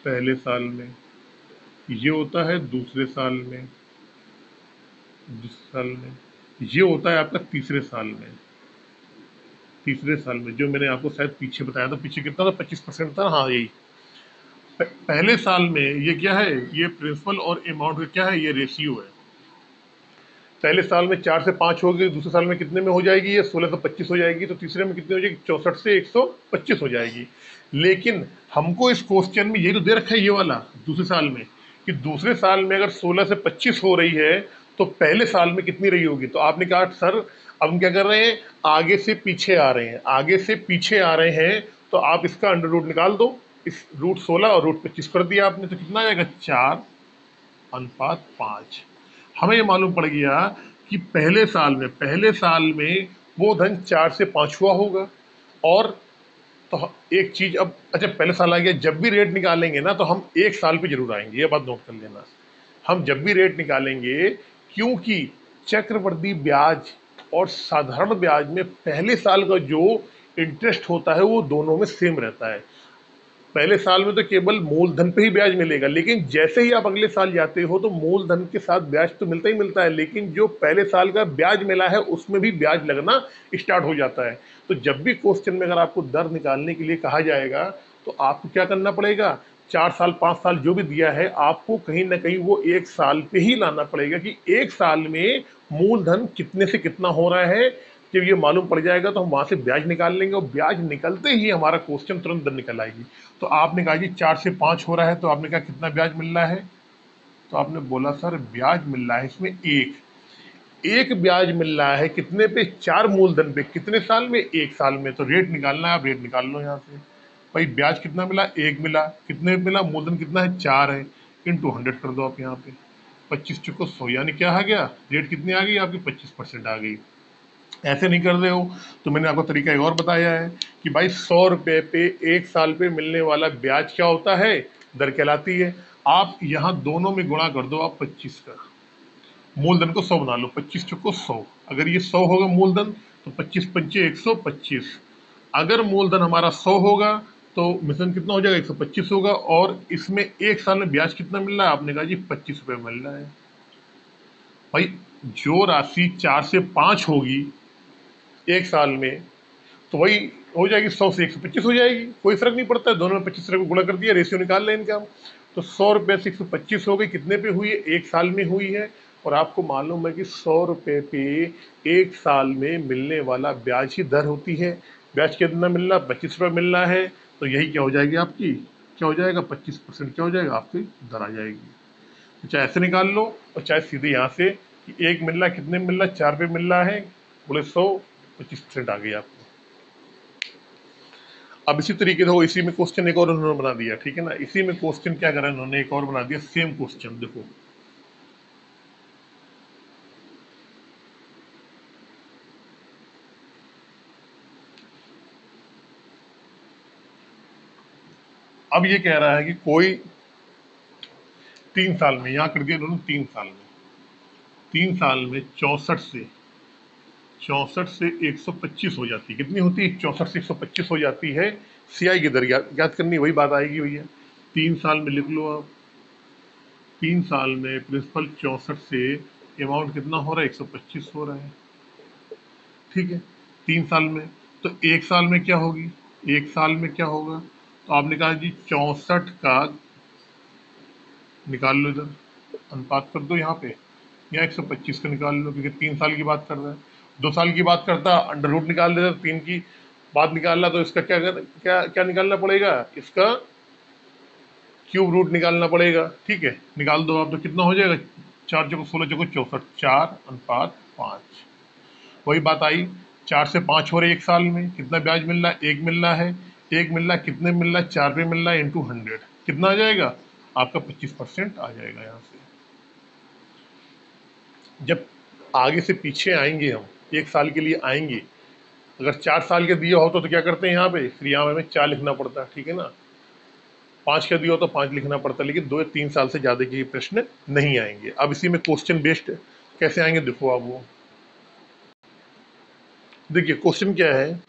पहले साल में। ये होता है दूसरे साल में, दूसरे साल में। ये होता है आपका तीसरे साल में, तीसरे साल में, जो मैंने आपको शायद पीछे बताया था। पीछे कितना था, 25% था, हाँ यही। पहले साल में ये क्या है, ये प्रिंसिपल और अमाउंट का क्या है, ये रेशियो है। पहले साल में 4 से 5 होगी, दूसरे साल में कितने में हो जाएगी, ये 16 से 25 हो जाएगी। तो तीसरे में कितनी हो जाएगी, 64 से 125 हो जाएगी। लेकिन हमको इस क्वेश्चन में ये तो दे रखा है ये वाला दूसरे साल में, कि दूसरे साल में अगर 16 से 25 हो रही है तो पहले साल में कितनी रही होगी। तो आपने कहा सर अब हम क्या कर रहे हैं, आगे से पीछे आ रहे हैं, आगे से पीछे आ रहे हैं। तो आप इसका अंडर रूट निकाल दो, इस रूट 16 और रूट 25 कर दिया आपने, तो कितना आ जाएगा, 4/5। हमें ये मालूम पड़ गया कि पहले साल में, पहले साल में वो धन 4 से 5 हुआ होगा। और तो एक चीज अब, अच्छा पहले साल आ गया, जब भी रेट निकालेंगे ना तो हम 1 साल पे जरूर आएंगे, ये बात नोट कर लेना। हम जब भी रेट निकालेंगे, क्योंकि चक्रवृद्धि ब्याज और साधारण ब्याज में पहले साल का जो इंटरेस्ट होता है वो दोनों में सेम रहता है। पहले साल में तो केवल मूलधन पे ही ब्याज मिलेगा, लेकिन जैसे ही आप अगले साल जाते हो तो मूलधन के साथ ब्याज तो मिलता ही मिलता है, लेकिन जो पहले साल का ब्याज मिला है उसमें भी ब्याज लगना स्टार्ट हो जाता है। तो जब भी क्वेश्चन में अगर आपको दर निकालने के लिए कहा जाएगा तो आपको क्या करना पड़ेगा, 4 साल 5 साल जो भी दिया है आपको कहीं ना कहीं वो 1 साल पे ही लाना पड़ेगा, कि 1 साल में मूलधन कितने से कितना हो रहा है। जब ये मालूम पड़ जाएगा तो हम वहां से ब्याज निकाल लेंगे, और ब्याज निकलते ही हमारा क्वेश्चन तुरंत दर निकल आएगी। तो आपने कहा जी 4 से 5 हो रहा है, तो आपने कहा कितना ब्याज मिल रहा है, तो आपने बोला सर ब्याज मिल रहा है इसमें एक, एक ब्याज मिल रहा है कितने पे, 4 मूलधन पे, कितने साल में, 1 साल में। तो रेट निकालना है, आप रेट निकाल लो यहाँ से। भाई ब्याज कितना मिला, एक मिला, कितने पे मिला, मूलधन कितना है, 4 है, इंटू 100 कर दो आप यहाँ पे, 25 × 100 यानी क्या आ गया, रेट कितनी आ गई आपकी, 25% आ गई। ऐसे नहीं कर रहे हो तो मैंने आपको तरीका एक और बताया है कि भाई 100 रुपए पे 1 साल पे मिलने वाला ब्याज क्या होता है, दर कहलाती है। आप यहाँ दोनों में गुणा कर दो आप 25 का, मूलधन को 100 बना लो, 25 चौको 100, अगर ये 100 होगा मूलधन तो 25 पंचे 125। अगर मूलधन हमारा 100 होगा तो मिश्रण कितना हो जाएगा, 125 होगा। और इसमें 1 साल में ब्याज कितना मिल रहा है, आपने कहा जी 25 रुपए मिल रहा है। भाई जो राशि 4 से 5 होगी 1 साल में, तो वही हो जाएगी, 100 से 125 हो जाएगी, कोई फर्क नहीं पड़ता है, दोनों में 25 रुपये गुणा कर दिया, रेशियो निकाल लें इनका हम। तो 100 रुपये से 125 हो गई, कितने पे हुई है, 1 साल में हुई है। और आपको मालूम है कि 100 रुपये पे 1 साल में मिलने वाला ब्याज ही दर होती है। ब्याज कितना मिल रहा है, 25 रुपये मिल रहा है, तो यही क्या हो जाएगी आपकी, क्या हो जाएगा, 25% क्या हो जाएगा आपकी दर आ जाएगी। तो चाहे ऐसे निकाल लो और चाहे सीधे यहाँ से कि एक मिल रहा है, कितने मिल रहा है, 4 रुपये मिल रहा है, बोले 100, 25% आ गई आपको। अब इसी तरीके से वो इसी में क्वेश्चन एक और उन्होंने बना दिया, ठीक है ना। इसी में क्वेश्चन क्या करा इन्होंने, एक और बना दिया सेम क्वेश्चन, देखो। अब ये कह रहा है कि कोई 3 साल में, यहां कर दिया इन्होंने 3 साल में, 3 साल में 64 से 125 हो जाती है, कितनी होती है, 64 से 125 हो जाती है। सीआई की दर याद करनी, वही बात आएगी भैया। 3 साल में लिख लो आप, 3 साल में प्रिंसिपल 64 से अमाउंट कितना हो रहा है, 125 हो रहा है, ठीक है। 3 साल में, तो 1 साल में क्या होगी, 1 साल में क्या होगा, तो आपने कहा जी 64 का निकाल लो, इधर अनुपात कर दो, यहाँ पे यहाँ 125 का निकाल लो, क्योंकि 3 साल की बात कर रहा है। 2 साल की बात करता अंडर रूट निकाल देता, 3 की बात निकालना, तो इसका क्या क्या निकालना पड़ेगा, इसका क्यूब रूट निकालना पड़ेगा, ठीक है। निकाल दो आप, तो कितना हो जाएगा, 4 चौको 16 चौको 64, 4 अनुपात 5। वही बात आई, 4 से 5 हो रहे 1 साल में, कितना ब्याज मिल रहा है, एक मिल रहा है, एक मिल रहा है, कितने मिल रहा है, 4 पे मिल रहा है, इंटू 100, कितना आ जाएगा आपका, 25% आ जाएगा। यहाँ से जब आगे से पीछे आएंगे हम, 1 साल के लिए आएंगे, अगर 4 साल के दिया हो तो क्या करते हैं यहाँ पे, फिर यहाँ हमें 4 लिखना पड़ता है, ठीक है ना। 5 का दिया हो तो 5 लिखना पड़ता है, लेकिन 2 या 3 साल से ज्यादा के प्रश्न नहीं आएंगे। अब इसी में क्वेश्चन बेस्ड कैसे आएंगे, देखो आप वो देखिए। क्वेश्चन क्या है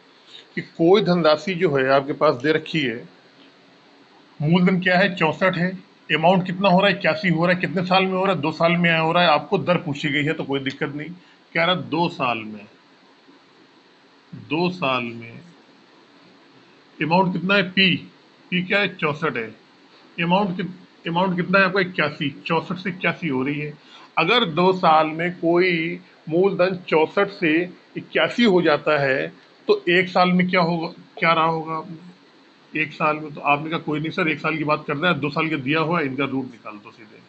कि कोई धनराशि जो है आपके पास दे रखी है, मूलधन क्या है, 64 है, अमाउंट कितना हो रहा है, 81 हो रहा है, कितने साल में हो रहा है, 2 साल में हो रहा है, आपको दर पूछी गई है, तो कोई दिक्कत नहीं। कह रहा 2 साल में, 2 साल में अमाउंट कितना है, पी, पी क्या है, 64 है, अमाउंट कितना है आपका, 81, 64 से 81 हो रही है। अगर 2 साल में कोई मूलधन 64 से 81 हो जाता है, तो 1 साल में क्या होगा, क्या रहा होगा आपने, 1 साल में, तो आपने कहा कोई नहीं सर, 1 साल की बात कर रहा है, 2 साल का दिया हुआ है, इनका रूट निकाल दो सीधे,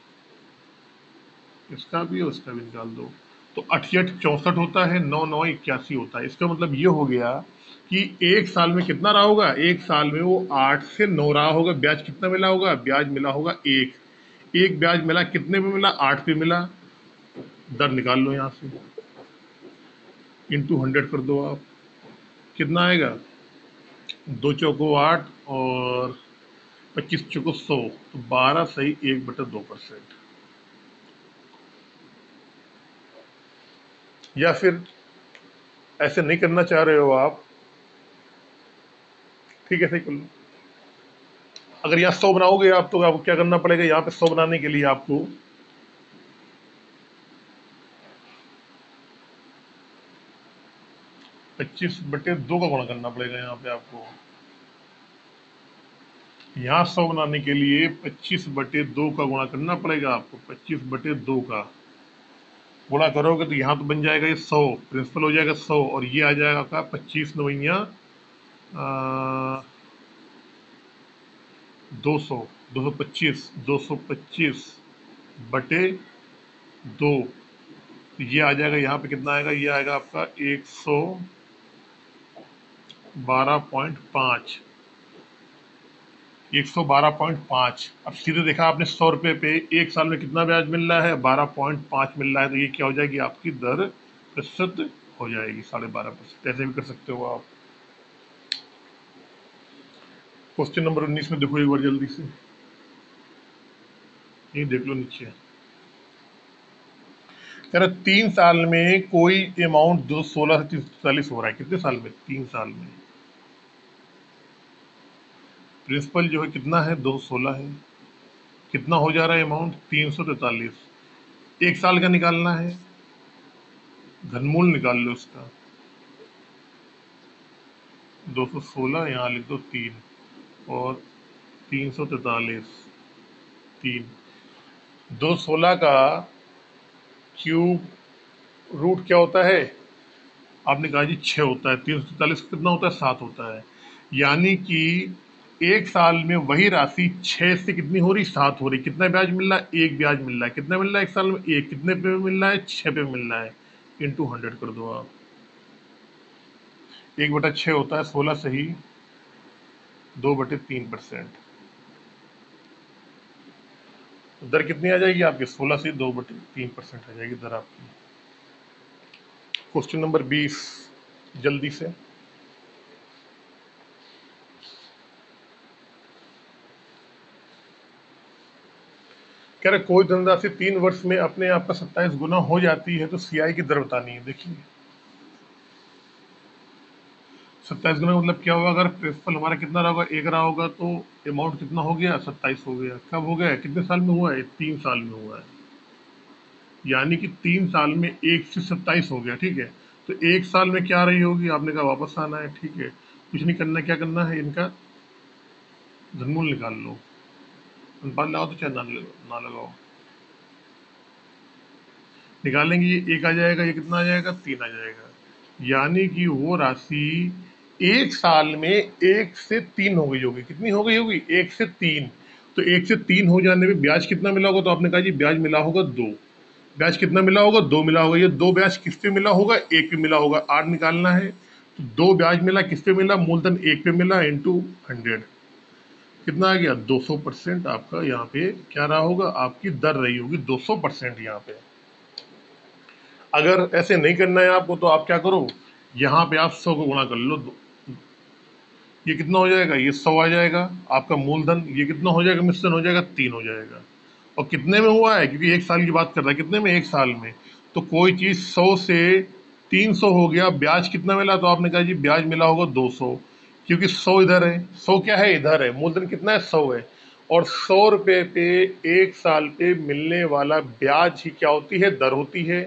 इसका भी और इसका भी निकाल दो। तो 88 64 होता है, 9 9 81 होता है। इसका मतलब ये हो गया कि 1 साल में कितना रहा होगा, 1 साल में वो 8 से 9 रहा होगा। ब्याज कितना मिला होगा, ब्याज मिला होगा एक ब्याज मिला, कितने पे मिला, 8 पे मिला। दर निकाल लो यहाँ से, इंटू 100 कर दो आप, कितना आएगा, 2 चौको 8 और 25 चौको 100, तो 12 सही 1/2%। या फिर ऐसे नहीं करना चाह रहे हो आप, ठीक है, सही कर लो। अगर यहाँ 100 बनाओगे आप, तो आपको क्या करना पड़ेगा, यहाँ पे 100 बनाने के लिए आपको 25/2 का गुणा करना पड़ेगा। यहाँ पे आपको यहाँ 100 बनाने के लिए 25/2 का गुणा करना पड़ेगा आपको, 25/2 का गुणा करोगे तो यहाँ तो बन जाएगा ये 100, प्रिंसिपल हो जाएगा 100, और ये आ जाएगा आपका 25 नवैया 200, 225, 225/2, तो ये आ जाएगा, यहाँ पे कितना आएगा, ये आएगा आपका 112.5, 112.5। अब सीधे देखा आपने, 100 रुपये पे 1 साल में कितना ब्याज मिल रहा है, 12.5 मिल रहा है, तो ये क्या हो जाएगी आपकी दर, प्रतिशत हो जाएगी 12.5%। ऐसे भी कर सकते हो आप। क्वेश्चन नंबर 19 में देखो एक बार जल्दी से, ये देख लो नीचे। कह रहा 3 साल में कोई अमाउंट 216 से 343 हो रहा है। कितने साल में? 3 साल में। प्रिंसिपल जो है कितना है? 216 है। कितना हो जा रहा है अमाउंट? 343। एक साल का निकालना है, घनमूल निकाल लो उसका। 216 यहाँ लिख दो 3, और 343 3। 216 का क्यूब रूट क्या होता है? आपने कहा जी 6 होता है। 343 कितना होता है? 7 होता है। यानी कि एक साल में वही राशि 6 से कितनी हो रही? 7 हो रही। कितना ब्याज मिल रहा है? एक ब्याज मिल रहा है। कितना मिल रहा है एक साल में? एक। कितने पे मिल रहा है? 6 पे मिल रहा है। इंटू 100 कर दो आप। 1/6 होता है 16 सही 2/3%। दर कितनी आ जाएगी आपकी? 16 से 2/3% आ जाएगी दर आपकी। क्वेश्चन नंबर 20 जल्दी से। कह रहे कोई धनराशि 3 वर्ष में अपने आप का 27 गुना हो जाती है तो सीआई की दर बतानी है। देखिए 27 गुना मतलब क्या होगा? अगर प्रिंसिपल हमारा कितना रहा होगा? 1 रहा होगा तो अमाउंट कितना हो गया? 27 हो गया। कब हो गया? कितने साल में हुआ है? 3 साल में हुआ है। यानी कि 3 साल में 1 से 27 हो गया। ठीक है, तो 1 साल में क्या रही होगी? आपने कहा वापस आना है। ठीक है, कुछ नहीं करना। क्या करना है? इनका धनमूल निकाल लो। अनुपात लगाओ तो चाहे ना लगाओ, निकालेंगे। ये 1 आ जाएगा, ये कितना आ जाएगा? 3 आ जाएगा। यानी कि वो राशि 1 साल में 1 से 3 हो गई होगी। कितनी हो गई होगी? 1 से 3। तो 1 से 3 हो जाने में ब्याज कितना मिला होगा? तो आपने कहा जी ब्याज मिला होगा 2। ब्याज कितना मिला होगा? 2 मिला होगा। ये 2 ब्याज किस पे मिला होगा? 1 पे मिला होगा। 8 निकालना है तो 2 ब्याज मिला किस पे मिला? मूलधन 1 पे मिला इंटू 100। कितना आ गया? 200%। आपका यहाँ पे क्या रहा होगा? आपकी दर रही होगी 200% यहाँ पे। अगर ऐसे नहीं करना है आपको तो आप क्या करो, यहाँ पे आप 100 को गुणा कर लो। ये कितना हो जाएगा? ये 100 आ जाएगा आपका मूलधन। ये कितना हो जाएगा? मिश्रण हो जाएगा 3 हो जाएगा। और कितने में हुआ है? क्योंकि 1 साल की बात कर रहा है। कितने में? 1 साल में। तो कोई चीज 100 से 300 हो गया। ब्याज कितना मिला? तो आपने कहा जी ब्याज मिला होगा 200, क्योंकि 100 इधर है, 100 क्या है? इधर है। मूलधन कितना है? 100 है। और 100 रुपए पे 1 साल पे मिलने वाला ब्याज ही क्या होती है? दर होती है।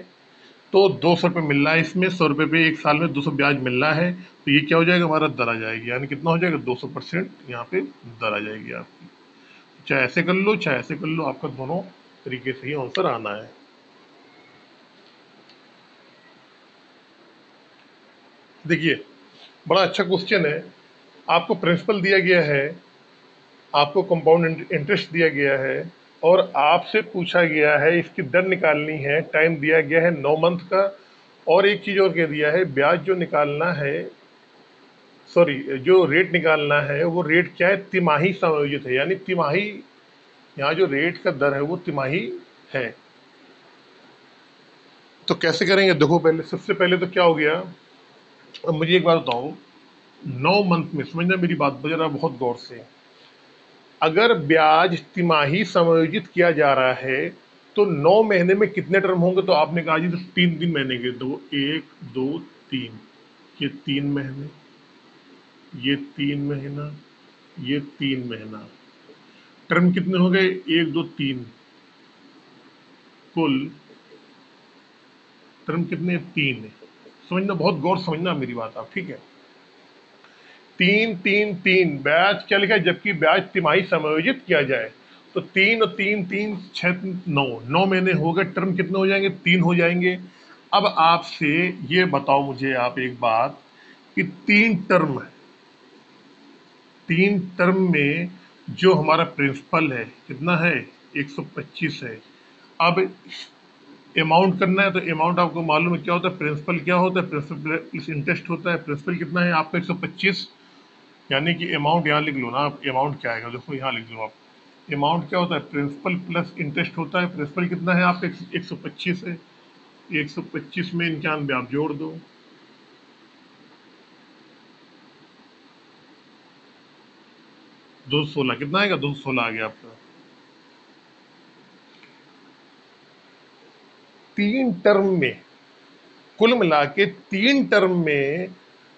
तो 200 रुपये मिल रहा है इसमें, 100 रुपये पे 1 साल में 200 ब्याज मिल रहा है। तो ये क्या हो जाएगा? हमारा दर आ जाएगी। यानी कितना हो जाएगा? 200% यहाँ पे दर आ जाएगी आपकी। चाहे ऐसे कर लो चाहे ऐसे कर लो, आपका दोनों तरीके से ही आंसर आना है। देखिए बड़ा अच्छा क्वेश्चन है। आपको प्रिंसिपल दिया गया है, आपको कंपाउंड इंटरेस्ट दिया गया है, और आपसे पूछा गया है इसकी दर निकालनी है। टाइम दिया गया है 9 मंथ का। और एक चीज और कह दिया है, ब्याज जो निकालना है, सॉरी, जो रेट निकालना है वो रेट क्या है? तिमाही समायोजित है। यानी तिमाही, यहाँ जो रेट का दर है वो तिमाही है। तो कैसे करेंगे? देखो पहले, सबसे पहले तो क्या हो गया, अब मुझे एक बात बताओ, 9 मंथ में, समझना मेरी बात जरा बहुत गौर से, अगर ब्याज तिमाही समायोजित किया जा रहा है तो 9 महीने में कितने टर्म होंगे? तो आपने कहा जी तो 3 महीने के। दो, 1 2 3, ये 3 महीने, ये 3 महीना, ये 3 महीना। टर्म कितने हो गए? 1 2 3, कुल टर्म कितने? 3। समझना, बहुत गौर समझना मेरी बात आप, ठीक है। 3 3 3 ब्याज क्या लिखा है? जबकि ब्याज तिमाही समायोजित किया जाए तो 3 और 3 3 6 9, 9 महीने हो गए। टर्म कितने हो जाएंगे? 3 हो जाएंगे। अब आपसे ये बताओ मुझे आप एक बात, कि 3 टर्म है, 3 टर्म में जो हमारा प्रिंसिपल है कितना है? 125 है। अब अमाउंट करना है तो अमाउंट आपको मालूम है क्या होता है? प्रिंसिपल क्या होता है? प्रिंसिपल प्लस इंटरेस्ट होता है। प्रिंसिपल कितना है आपका? 125। यानी कि अमाउंट यहाँ लिख लो ना आप, अमाउंट क्या आएगा देखो, यहाँ लिख लो आप। अमाउंट क्या होता है? प्रिंसिपल प्लस इंटरेस्ट होता है। प्रिंसिपल कितना है आपका? 125 है। 125 में 91 आप जोड़ दो, 216 कितना आएगा, 216 आ गया आपका। 3 टर्म में, कुल मिला के 3 टर्म में,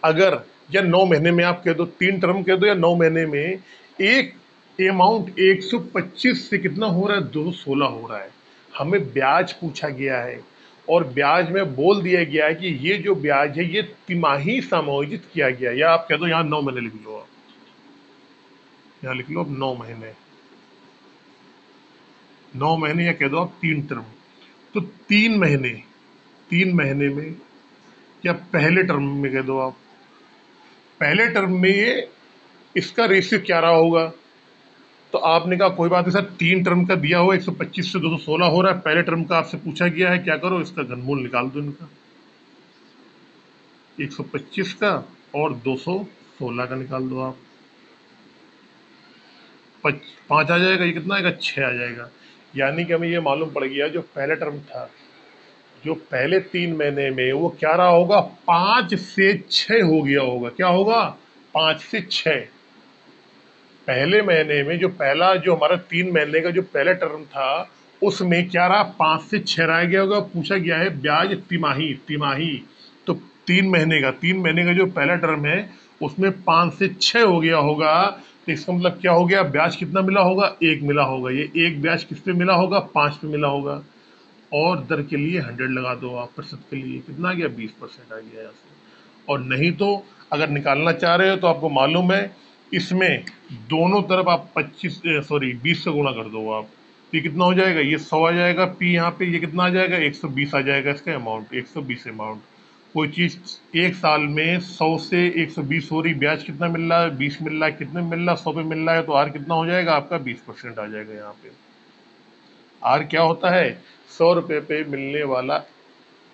अगर या 9 महीने में आप कह दो, 3 टर्म कह दो या 9 महीने में, एक अमाउंट 125 से कितना हो रहा है, 216 हो रहा है। हमें ब्याज पूछा गया है और ब्याज में बोल दिया गया है कि ये जो ब्याज है ये तिमाही समायोजित किया गया है। या आप कह दो यहाँ 9 महीने लिख लो, आप यहाँ लिख लो अब 9 महीने, 9 महीने, या कह दो आप 3 टर्म। तो 3 महीने, 3 महीने में, या पहले टर्म में कह दो आप, पहले टर्म में ये इसका रेशियो क्या रहा होगा। तो आपने कहा कोई बात नहीं सर, 3 टर्म का दिया हुआ 125 से 216 हो रहा है, पहले टर्म का आपसे पूछा गया है, क्या करो इसका घनमूल निकाल दो इनका, 125 का और 216 का निकाल दो आप। 5 आ जाएगा, ये कितना आएगा, 6 आ जाएगा। यानी कि हमें ये मालूम पड़ गया जो पहला टर्म था, जो पहले 3 महीने में वो क्या रहा होगा, 5 से 6 हो गया होगा। क्या होगा, 5 से 6। पहले महीने में जो पहला, जो हमारा 3 महीने का जो पहला टर्म था, उसमें क्या रहा, 5 से 6 रह गया होगा। पूछा गया है ब्याज तिमाही, तिमाही। तो 3 महीने का, 3 महीने का जो पहला टर्म है उसमें 5 से 6 हो गया होगा। तो इसका मतलब क्या हो गया, ब्याज कितना मिला होगा, 1 मिला होगा। ये एक ब्याज किस पे मिला होगा, 5 पे मिला होगा। और दर के लिए 100 लगा दो आप, प्रतिशत के लिए कितना आ गया, 20% आ गया यहाँ से। और नहीं तो अगर निकालना चाह रहे हो तो आपको मालूम है, इसमें दोनों तरफ आप 20 से गुणा कर दो आप। ये कितना हो जाएगा, ये 100 आ जाएगा पी यहाँ पे, ये कितना आ जाएगा, 120 आ जाएगा इसका अमाउंट, 120 अमाउंट। कोई चीज एक साल में 100 से 120 हो रही, ब्याज कितना मिल रहा है, 20 मिल रहा है, कितने मिल रहा है, 100 पे मिल रहा है, तो आर कितना हो जाएगा आपका, 20% आ जाएगा यहाँ पे। आर क्या होता है, 100 रुपये पे मिलने वाला,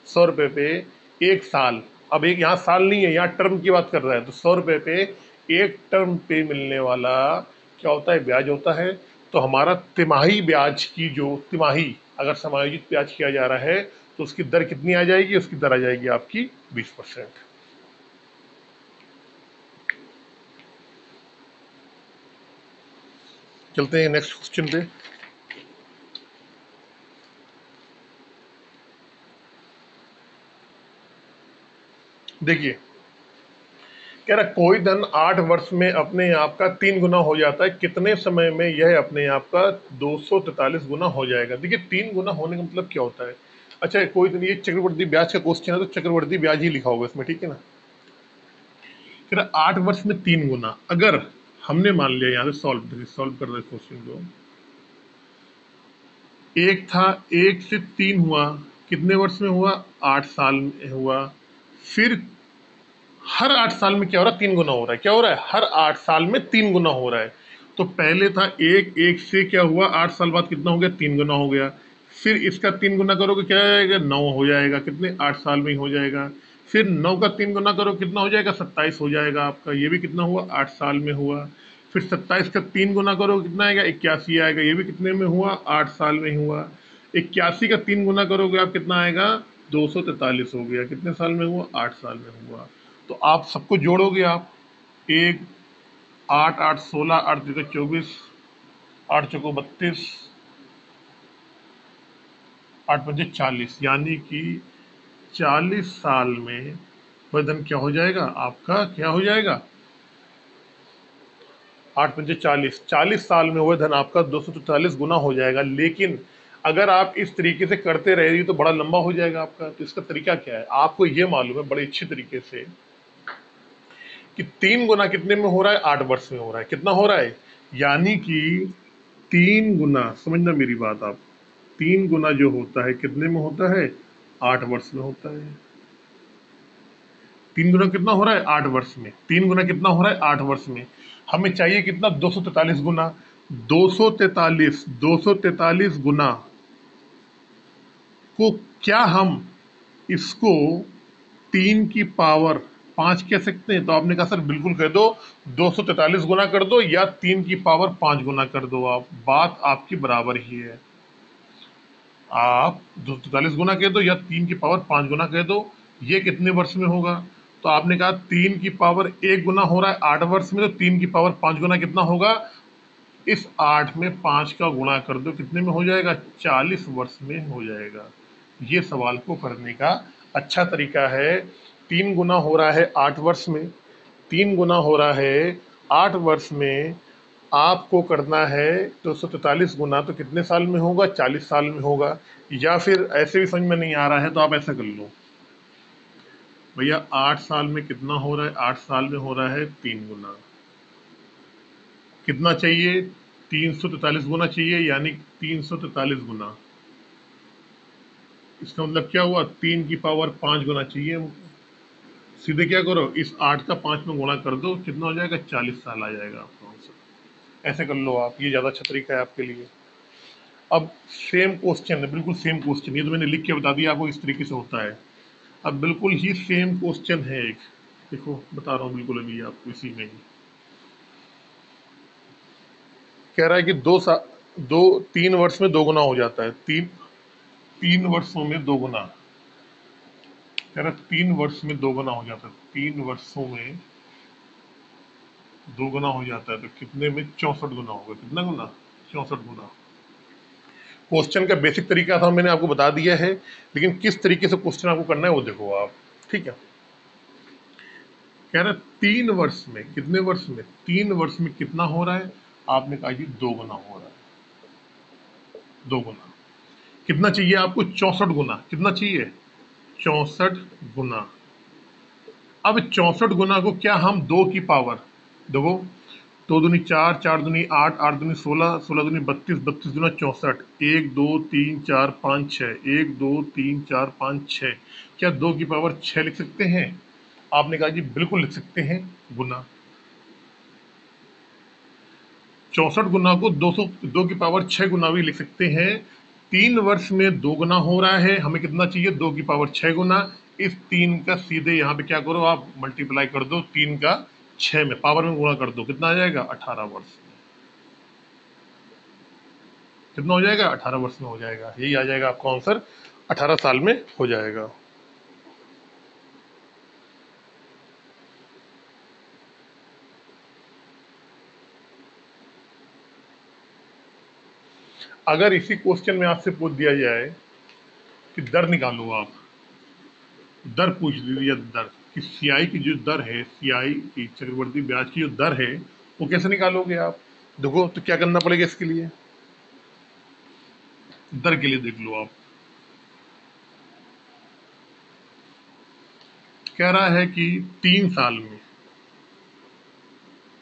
100 रुपये पे एक साल। अब एक यहाँ साल नहीं है, यहाँ टर्म की बात कर रहा है। तो 100 रुपये पे एक टर्म पे मिलने वाला क्या होता है, ब्याज होता है। तो हमारा तिमाही ब्याज की, जो तिमाही अगर समायोजित ब्याज किया जा रहा है तो उसकी दर कितनी आ जाएगी, उसकी दर आ जाएगी आपकी 20%। चलते हैं नेक्स्ट क्वेश्चन पे। देखिए, कह रहा कोई धन 8 वर्ष में अपने आप का 3 गुना हो जाता है, कितने समय में यह अपने आप का 243 गुना हो जाएगा। देखिए 3 गुना होने का मतलब क्या होता है। अच्छा, कोई धन, ये चक्रवर्ती ब्याज का क्वेश्चन है तो चक्रवर्ती ब्याज ही लिखा होगा इसमें, ठीक है ना। कह रहा 8 वर्ष में 3 गुना, अगर हमने मान लिया, यहाँ से सॉल्व कर रहे क्वेश्चन को, एक था, 1 से 3 हुआ, कितने वर्ष में हुआ, 8 साल में हुआ। फिर हर 8 साल में क्या हो रहा है, 3 गुना हो रहा है। क्या हो रहा है, हर 8 साल में 3 गुना हो रहा है। तो पहले था एक से क्या हुआ, 8 साल बाद कितना हो गया, 3 गुना हो गया। फिर इसका 3 गुना करोगे क्या आएगा, 9 हो जाएगा, कितने, 8 साल में ही हो जाएगा। फिर 9 का 3 गुना करो, कितना हो जाएगा, 27 हो जाएगा आपका। ये भी कितना हुआ, 8 साल में हुआ। फिर 27 का 3 गुना करो, कितना आएगा, 81 आएगा। ये भी कितने में हुआ, 8 साल में ही हुआ। 81 का 3 गुना करोगे आप, कितना आएगा, 243 हो गया। कितने साल में हुआ, 8 साल में हुआ। तो आप सबको जोड़ोगे आप, एक, 8 8 16, 8 3 24, 8 चौको 32, 8 पंजे 40, यानी कि 40 साल में वह धन क्या हो जाएगा आपका, क्या हो जाएगा, 8 पंजे 40, 40 साल में वह धन आपका 243 गुना हो जाएगा। लेकिन अगर आप इस तरीके से करते रहेंगे तो बड़ा लंबा हो जाएगा आपका। तो इसका तरीका क्या है, आपको ये मालूम है बड़े अच्छे तरीके से कि 3 गुना कितने में हो रहा है, 8 वर्ष में हो रहा है। कितना हो रहा है, यानी कि 3 गुना, समझना मेरी बात आप, 3 गुना जो होता है कितने में होता है, 8 वर्ष में होता है। 3 गुना कितना हो रहा है, 8 वर्ष में। 3 गुना कितना हो रहा है, 8 वर्ष में। हमें चाहिए कितना, 243 गुना। 243 गुना को क्या हम इसको 3 की पावर 5 कह सकते हैं। तो आपने कहा सर बिल्कुल कह दो, 243 गुना कर दो या 3 की पावर 5 गुना कर दो। आप, बात आपकी बराबर ही है। आप 243 गुना कह दो या 3 की पावर 5 गुना कह दो, ये कितने वर्ष में होगा। तो आपने कहा 3 की पावर 1 गुना हो रहा है 8 वर्ष में, तो 3 की पावर 5 गुना कितना होगा, इस 8 में 5 का गुणा कर दो, कितने में हो जाएगा? 40 वर्ष में हो जाएगा। ये सवाल को करने का अच्छा तरीका है। 3 गुना हो रहा है 8 वर्ष में, 3 गुना हो रहा है 8 वर्ष में, आपको करना है 243 गुना, तो कितने साल में होगा? 40 साल में होगा। या फिर ऐसे भी समझ में नहीं आ रहा है तो आप ऐसा कर लो भैया, 8 साल में कितना हो रहा है? 8 साल में हो रहा है 3 गुना, कितना चाहिए? 343 गुना चाहिए, यानी 343 गुना। इसका मतलब क्या हुआ? 3 की पावर 5 गुना चाहिए। सीधे क्या करो, इस 8 का 5 में गुणा कर दो, कितना हो जाएगा? 40 साल आ जाएगा आपका आंसर। ऐसे कर लो आप, ये ज्यादा अच्छा तरीका है आपके लिए। अब सेम क्वेश्चन है, बिल्कुल सेम क्वेश्चन, ये तो मैंने लिख के बता दिया आपको इस तरीके से होता है। अब बिल्कुल ही सेम क्वेश्चन है एक, देखो बता रहा हूँ बिल्कुल अभी आपको इसी में ही। कह रहा है कि 3 वर्ष में 2 गुना हो जाता है। 3 वर्षों में 2 गुना, कह रहा है 3 वर्ष में 2 गुना हो जाता है। 3 वर्षों में 2 गुना हो जाता है, तो कितने में? 64 गुना होगा। कितना गुना? 64 गुना। क्वेश्चन का बेसिक तरीका था, मैंने आपको बता दिया है, लेकिन किस तरीके से क्वेश्चन आपको करना है वो देखो आप। ठीक है, कह रहा है 3 वर्ष में, कितने वर्ष में? 3 वर्ष में कितना हो रहा है? आपने कहा जी 2 गुना हो रहा है। 2 गुना कितना चाहिए आपको? 64 गुना। कितना चाहिए? 64 गुना। अब 64 गुना को क्या हम 2 की पावर, देखो 2 दूनी 4, 4 दूनी 8, 8 दूनी 16, 16 दूनी 32, 32 दूना 64, 1 2 3 4 5 6, 1 2 3 4 5 6, क्या 2 की पावर 6 लिख सकते हैं? आपने कहा जी बिल्कुल लिख सकते हैं, गुना। 64 गुना को 2 की पावर 6 गुना भी लिख सकते हैं। 3 वर्ष में 2 गुना हो रहा है, हमें कितना चाहिए? 2 की पावर 6 गुना। इस 3 का सीधे यहाँ पे क्या करो आप, मल्टीप्लाई कर दो 3 का 6 में, पावर में गुणा कर दो, कितना आ जाएगा? 18 वर्ष में। कितना हो जाएगा? 18 वर्ष में हो जाएगा। यही आ जाएगा आपका आंसर, 18 साल में हो जाएगा। अगर इसी क्वेश्चन में आपसे पूछ दिया जाए कि दर निकालो आप, दर पूछ लीजिए, दर कि सीआई की जो दर है, सीआई की चक्रवर्ती ब्याज की जो दर है, वो कैसे निकालोगे आप? देखो तो क्या करना पड़ेगा इसके लिए, दर के लिए देख लो आप। कह रहा है कि 3 साल में,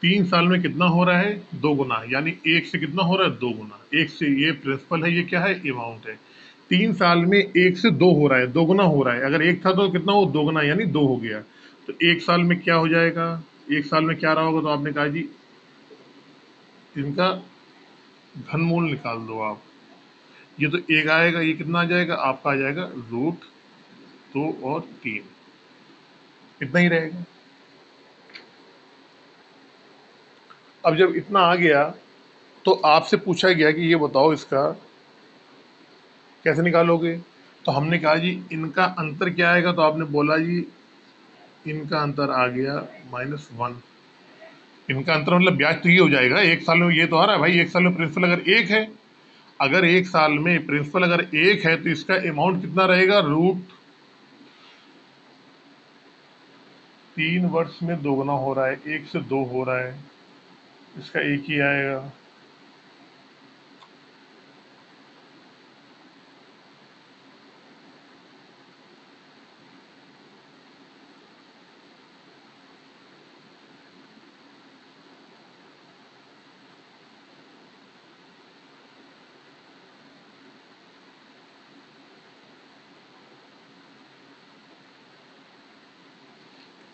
3 साल में कितना हो रहा है? 2 गुना, यानी 1 से कितना हो रहा है? 2 गुना। 1 से, ये प्रिंसिपल है, ये क्या है? अमाउंट है। 3 साल में 1 से 2 हो रहा है, 2 गुना हो रहा है। अगर 1 था तो कितना हो? 2 गुना, यानी 2 हो गया। तो 1 साल में क्या हो जाएगा? 1 साल में क्या रहा होगा? तो आपने कहा जी इनका घनमूल निकाल दो आप। ये तो 1 आएगा, ये कितना आ जाएगा? आपका आ जाएगा √2 और 3, इतना ही रहेगा। अब जब इतना आ गया तो आपसे पूछा गया कि ये बताओ इसका कैसे निकालोगे? तो हमने कहा जी इनका अंतर क्या आएगा? तो आपने बोला जी इनका अंतर आ गया -1। इनका अंतर मतलब ब्याज तो ये हो जाएगा, 1 साल में ये तो आ रहा है भाई, 1 साल में प्रिंसिपल अगर 1 है, अगर 1 साल में प्रिंसिपल अगर 1 है तो इसका अमाउंट कितना रहेगा? √3 वर्ष में 2 गुना हो रहा है, 1 से 2 हो रहा है, इसका 1 ही आएगा।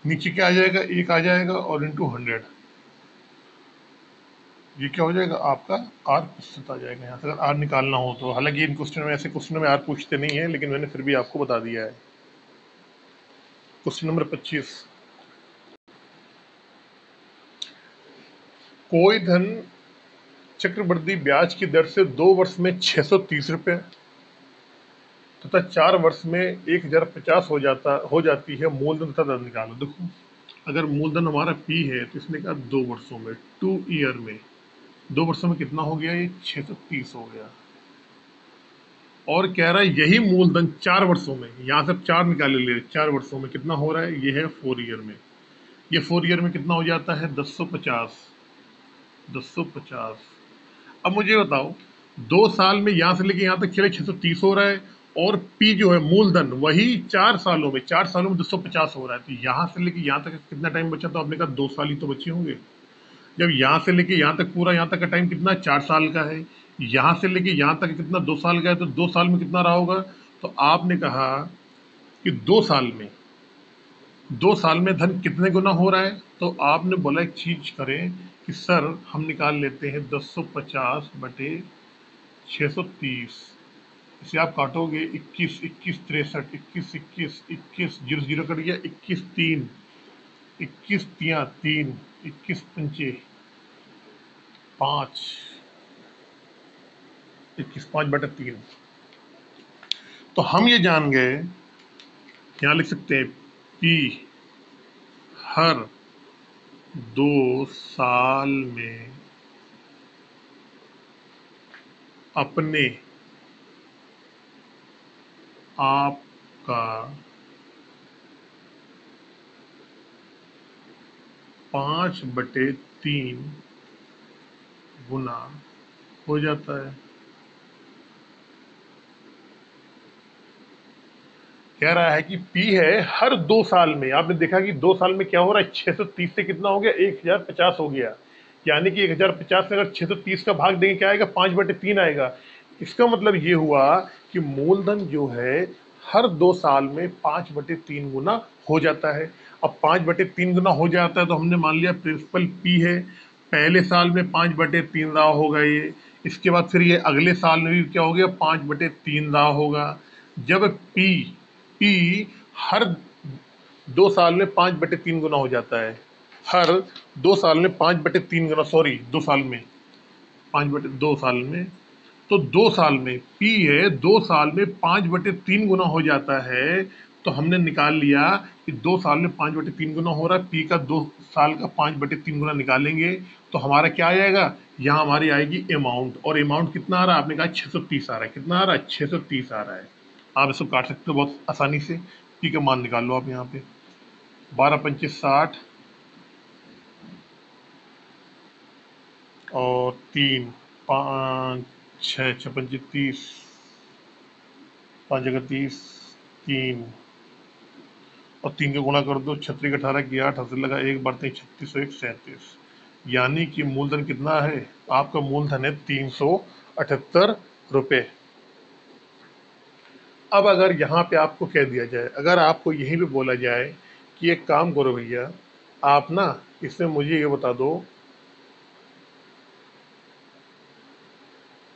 नीचे क्या आ जाएगा? 1 आ जाएगा और इंटू 100, ये क्या हो जाएगा आपका? R प्रतिशत आ जाएगा यहाँ से, अगर R निकालना हो तो। हालांकि इन क्वेश्चन में, ऐसे क्वेश्चन में R पूछते नहीं है, लेकिन मैंने फिर भी आपको बता दिया है। क्वेश्चन नंबर 25, कोई धन चक्रवृद्धि ब्याज की दर से 2 वर्ष में 630 रुपये तथा 4 वर्ष में 1050 हो जाती है, मूलधन तथा दर निकालो। देखो अगर मूलधन हमारा P है तो इसने कहा 2 वर्षों में, 2 ईयर में, 2 वर्षों में कितना हो गया, ये 630 हो गया। और कह रहा है यही मूलधन 4 वर्षों में, यहाँ से 4 निकाले ले, 4 वर्षों में कितना हो रहा है, ये है 4 ईयर में। ये 4 ईयर में कितना हो जाता है, 1050। 1050। अब मुझे बताओ, 2 साल में यहाँ से लेके यहाँ तक चले 630 हो रहा है, और पी जो है मूलधन वही 4 सालों में, 4 सालों में 250 हो रहा है। तो यहाँ से लेके यहाँ तक कितना टाइम बचा, तो आपने कहा 2 साल ही तो बचे होंगे। जब यहाँ से लेके यहाँ तक पूरा यहाँ तक का टाइम कितना, 4 साल का है। यहाँ से लेके यहाँ तक कितना, 2 साल का है। तो 2 साल में कितना रहा होगा, तो आपने कहा कि 2 साल में, 2 साल में धन कितने गुना हो रहा है। तो आपने बोला एक चीज करें कि सर हम निकाल लेते हैं 1050 बटे 630। इसे आप काटोगे, 21 21 63, 21 21 21 जीरो जीरो कट गया, 21 3, 21 तिया 3, 21 पंचे 5, 21 5 बटे 3। तो हम ये जान गए, यहाँ लिख सकते हैं पी हर 2 साल में अपने आप का 5/3 गुना हो जाता है। कह रहा है कि पी है हर 2 साल में। आपने देखा कि 2 साल में क्या हो रहा है, 630 से कितना हो गया, 1050 हो गया। यानी कि 1050 में अगर 630 का भाग देंगे क्या आएगा, 5/3 आएगा। इसका मतलब ये हुआ कि मूलधन जो है हर 2 साल में 5/3 गुना हो जाता है। अब 5/3 गुना हो जाता है तो हमने मान लिया प्रिंसिपल पी है, पहले साल में 5/3 रहा होगा ये, इसके बाद फिर ये अगले साल में भी क्या हो गया, 5/3 रहा होगा। जब पी पी हर 2 साल में 5/3 गुना हो जाता है, हर 2 साल में 5/3 गुना, सॉरी 2 साल में 5/2 साल में, तो 2 साल में पी है 2 साल में 5/3 गुना हो जाता है। तो हमने निकाल लिया कि 2 साल में 5/3 गुना हो रहा है, पी का 2 साल का 5/3 गुना निकालेंगे तो हमारा क्या आ जाएगा, यहाँ हमारी आएगी अमाउंट। और अमाउंट कितना आ रहा है, आपने कहा 630 आ रहा है। कितना आ रहा है, 630 आ रहा है। आप इसको काट सकते हो बहुत आसानी से। पी का मान निकाल लो आप यहाँ पे, 12×5 = 60 और 3 5 6 6×5 = 30, 5×30 3, और 3 का गुणा कर दो, 36 18 की 8, हाथ लगा 1 बढ़ते 36 और 1 37। यानी कि मूलधन कितना है, आपका मूलधन है 378 रुपये। अब अगर यहाँ पे आपको कह दिया जाए, अगर आपको यहीं पे बोला जाए कि एक काम करो भैया, आप ना इसमें मुझे ये बता दो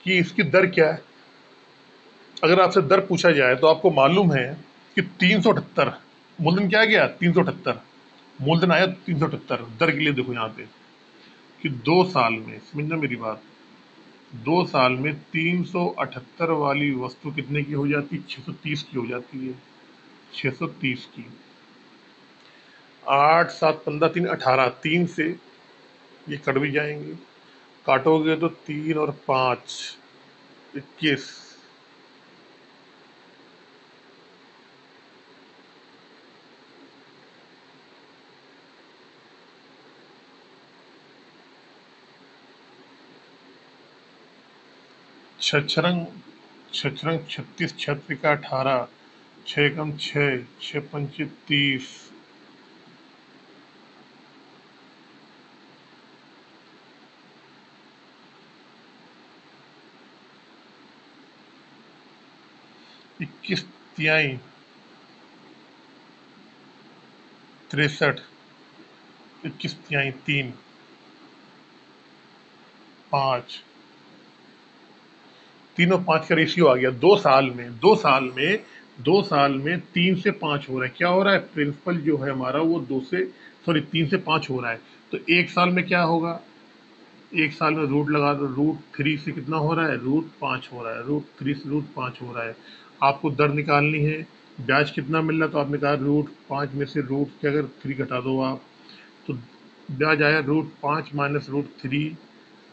कि इसकी दर क्या है। अगर आपसे दर पूछा जाए तो आपको मालूम है कि 378 मूलधन क्या गया, 378 मूलधन आया, 378 दर के लिए देखो यहाँ पे कि 2 साल में, समझना मेरी बात, 2 साल में 378 वाली वस्तु कितने की हो जाती है, 630 की हो जाती है। 630 की, 8 7 15 3 18, 3 से ये कट भी जाएंगे, काटोगे तो 3 और 5 21, 6×6 36, 6×3 = 18, 6×6 6×5 = 30, 21 तिहाई 63, 21 तिहाई 3 5, 3 और 5 का रेशियो आ गया। 2 साल में, 2 साल में 3 से 5 हो रहा है। क्या हो रहा है, प्रिंसिपल जो है हमारा वो 2 से, सॉरी 3 से 5 हो रहा है। तो 1 साल में क्या होगा, 1 साल में रूट लगा दो, √3 से कितना हो रहा है, √5 हो रहा है, √3 से √5 हो रहा है। आपको दर निकालनी है, ब्याज कितना मिल रहा है, तो आपने कहा √5 में से रूट के अगर 3 घटा दो आप, तो ब्याज आया √5 - √3,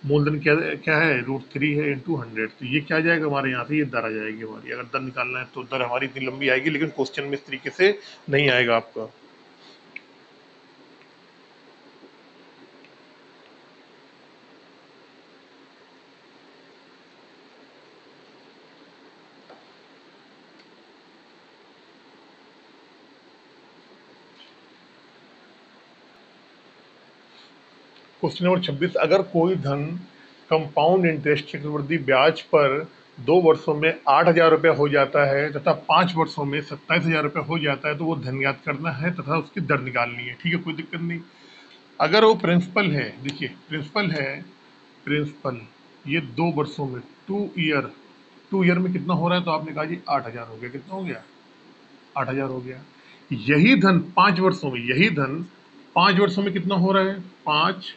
मूलधन क्या क्या है, √3 है इंटू 100। तो ये क्या आ जाएगा हमारे यहाँ से, ये दर आ जाएगी हमारी। अगर दर निकालना है तो दर हमारी इतनी लंबी आएगी, लेकिन क्वेश्चन में इस तरीके से नहीं आएगा आपका। क्वेश्चन नंबर 26, अगर कोई धन कंपाउंड इंटरेस्ट चक्रवृद्धि ब्याज पर 2 वर्षों में 8,000 रुपये हो जाता है तथा 5 वर्षों में 27,000 रुपये हो जाता है, तो वो धन ज्ञात करना है तथा उसकी दर निकालनी है। ठीक है, कोई दिक्कत नहीं। अगर वो प्रिंसिपल है, देखिए प्रिंसिपल है, प्रिंसिपल ये 2 वर्षों में 2 ईयर, 2 ईयर में कितना हो रहा है, तो आपने कहा जी 8,000 हो गया। कितना हो गया, 8,000 हो गया। यही धन 5 वर्षों में, यही धन 5 वर्षों में कितना हो रहा है, 5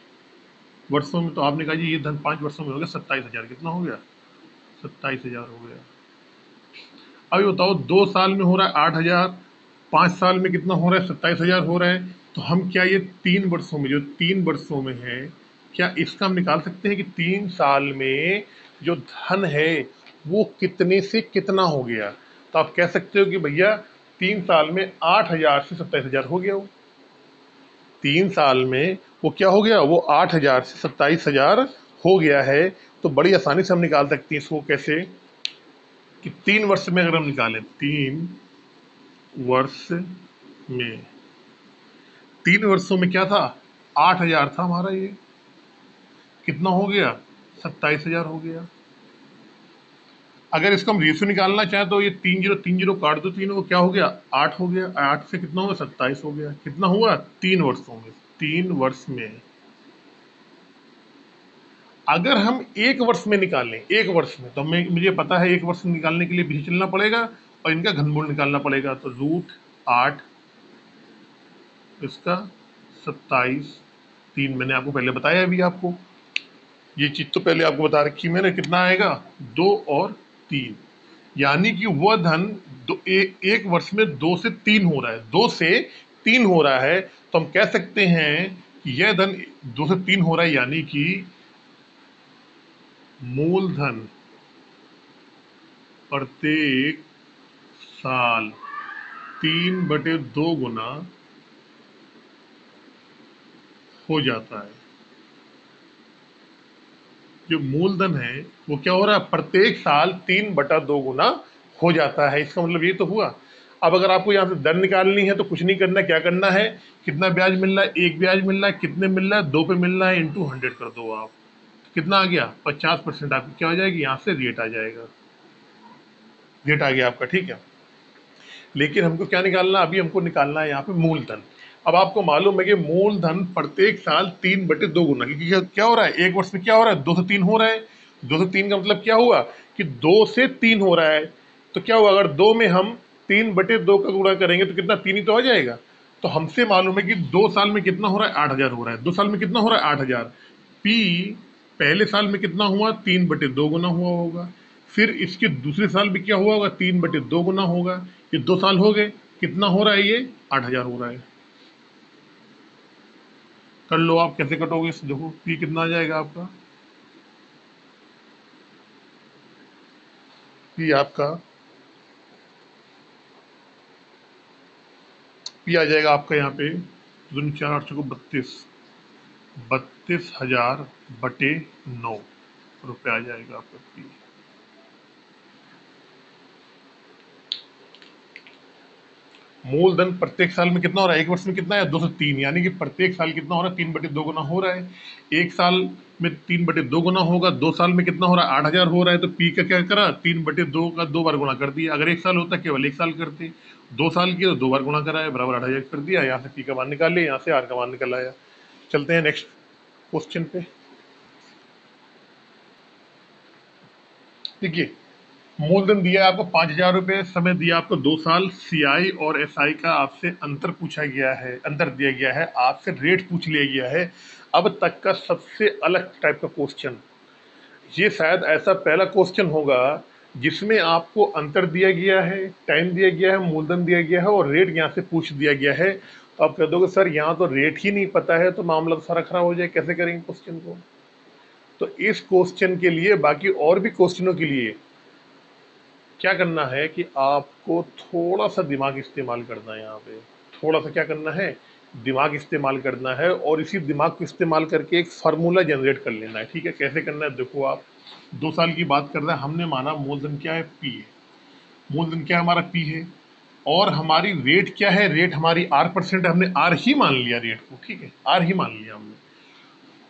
वर्षों में, तो आपने कहा जी ये धन 5 वर्षों में हो गया 27,000। कितना हो गया, 27,000 हो गया। अभी बताओ 2 साल में हो रहा है 8,000, 5 साल में कितना हो रहा है, 27,000 हो रहा है। तो हम क्या ये 3 वर्षों में, जो 3 वर्षों में है, क्या इसका हम निकाल सकते हैं कि 3 साल में जो धन है वो कितने से कितना हो गया। तो आप कह सकते हो कि भैया 3 साल में 8,000 से 27,000 हो गया। वो 3 साल में वो क्या हो गया, वो 8,000 से 27,000 हो गया है। तो बड़ी आसानी से हम निकाल सकते हैं इसको। कैसे, कि 3 वर्ष में अगर हम निकालें, 3 वर्ष में, 3 वर्षों में क्या था, 8,000 था हमारा, ये कितना हो गया, 27,000 हो गया। अगर इसको हम रेशियो निकालना चाहें तो ये 3 0 काट दो, तीनों को, क्या हो गया, 8 हो गया। 8 से कितना होगा, 27 हो गया। कितना हुआ, 3 वर्षों में, 3 वर्ष में। अगर हम 1 वर्ष में निकालें, 1 वर्ष में, तो हमें, मुझे पता है 1 वर्ष में निकालने के लिए पीछे चलना पड़ेगा और इनका घनमूल निकालना पड़ेगा। तो √8 इसका 27, 3 मैंने आपको पहले बताया अभी आपको, ये चीज तो पहले आपको बता रखी मैंने। कितना आएगा, 2 और 3, यानी कि वह धन एक वर्ष में 2 से 3 हो रहा है, 2 से 3 हो रहा है। तो हम कह सकते हैं कि यह धन 2 से 3 हो रहा है, यानी कि मूलधन प्रत्येक साल 3/2 गुना हो जाता है। जो मूलधन है वो क्या हो रहा है, प्रत्येक साल 3/2 गुना हो जाता है। इसका मतलब ये तो हुआ। अब अगर आपको यहाँ से दर निकालनी है तो कुछ नहीं करना, क्या करना है, कितना ब्याज मिल रहा है, 1 ब्याज मिल रहा है, कितने मिल रहा है, 2 पे मिल रहा है, इंटू 100 कर दो आप। कितना आ गया, 50% आपकी क्या हो जाएगी, यहाँ से रेट आ जाएगा, रेट आ गया आपका। ठीक है, लेकिन हमको क्या निकालना, अभी हमको निकालना है यहाँ पे मूलधन। अब आपको मालूम है कि मूलधन प्रत्येक साल 3/2 गुना, क्योंकि क्या हो रहा है, 1 वर्ष में क्या हो रहा है, 2 से 3 हो रहा है। 2 से 3 का मतलब क्या हुआ, कि 2 से 3 हो रहा है। तो क्या हुआ, अगर 2 में हम 3/2 का गुणा करेंगे तो कितना, 3 ही तो आ जाएगा। तो हमसे मालूम है कि 2 साल में कितना हो रहा है, 8,000 हो रहा है। 2 साल में कितना हो रहा है, 8,000। पी पहले साल में कितना हुआ, 3/2 गुना हुआ होगा। फिर इसके दूसरे साल भी क्या हुआ होगा, 3/2 गुना होगा। ये 2 साल हो गए, कितना हो रहा है, ये 8,000 हो रहा है। कर लो आप, कैसे कटोगे इस, देखो पी कितना आ जाएगा आपका, पी आपका, पी आ जाएगा आपका यहाँ पे 2 4 8 32, 32,000/9 रुपये आ जाएगा आपका पी। मूलधन प्रत्येक साल में कितना हो रहा है, 1 वर्ष में कितना है, 2 से 3, यानी कि प्रत्येक साल कितना हो रहा है, 3/2 गुना हो रहा है। 1 साल में 3/2 गुना होगा, 2 साल में कितना हो रहा है, 8,000 हो रहा है। तो पी का क्या करा, 3/2 का 2 बार गुणा कर दिया। अगर 1 साल होता केवल 1 साल करते, 2 साल की तो 2 बार गुणा कराया, बराबर 8,000 कर दिया। यहाँ से पी का मान निकाल लिया, यहाँ से आर का मान निकल आया। चलते हैं नेक्स्ट क्वेश्चन पे। देखिए, मूलधन दिया है आपको 5,000 रुपये, समय दिया आपको 2 साल, सीआई और एसआई का आपसे अंतर पूछा गया है, अंतर दिया गया है, आपसे रेट पूछ लिया गया है। अब तक का सबसे अलग टाइप का क्वेश्चन, ये शायद ऐसा पहला क्वेश्चन होगा जिसमें आपको अंतर दिया गया है, टाइम दिया गया है, मूलधन दिया गया है और रेट यहाँ से पूछ दिया गया है। तो आप कह दोगे सर यहाँ तो रेट ही नहीं पता है, तो मामला तो सारा खराब हो जाए, कैसे करेंगे क्वेश्चन को। तो इस क्वेश्चन के लिए, बाकी और भी क्वेश्चनों के लिए क्या करना है कि आपको थोड़ा सा दिमाग इस्तेमाल करना है। यहाँ पे थोड़ा सा क्या करना है, दिमाग इस्तेमाल करना है, और इसी दिमाग को इस्तेमाल करके एक फार्मूला जनरेट कर लेना है। ठीक है, कैसे करना है देखो। आप 2 साल की बात कर रहे हैं, हमने माना मूलधन क्या है, पी है। मूलधन क्या है हमारा, पी है। और हमारी रेट क्या है, रेट हमारी R% है, हमने आर ही मान लिया रेट को। ठीक है, आर ही मान लिया हमने।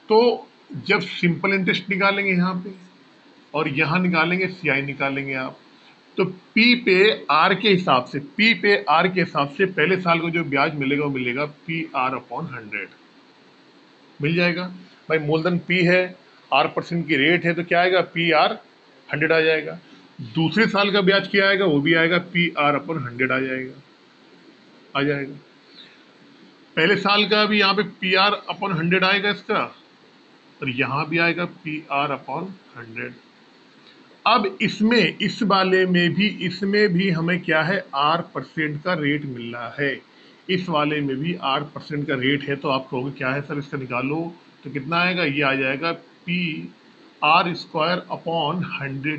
तो जब सिंपल इंटरेस्ट निकालेंगे यहाँ पे और यहाँ निकालेंगे, सीआई निकालेंगे आप, तो पी पे आर के हिसाब से, पी पे आर के हिसाब से पहले साल को जो ब्याज मिलेगा वो मिलेगा PR/100 मिल जाएगा। भाई मूलधन पी है, R% की रेट है, तो क्या आएगा, PR/100 आ जाएगा। दूसरे साल का ब्याज क्या आएगा, वो भी आएगा PR/100 आ जाएगा, आ जाएगा। पहले साल का भी यहाँ पे PR/100 आएगा इसका, और यहाँ भी आएगा PR/100। अब इसमें, इस वाले में भी, इसमें भी हमें क्या है, R% का रेट मिल रहा है। इस वाले में भी R% का रेट है, तो आप कहोगे क्या है सर इसका निकालो, तो कितना आएगा, ये आ जाएगा PR²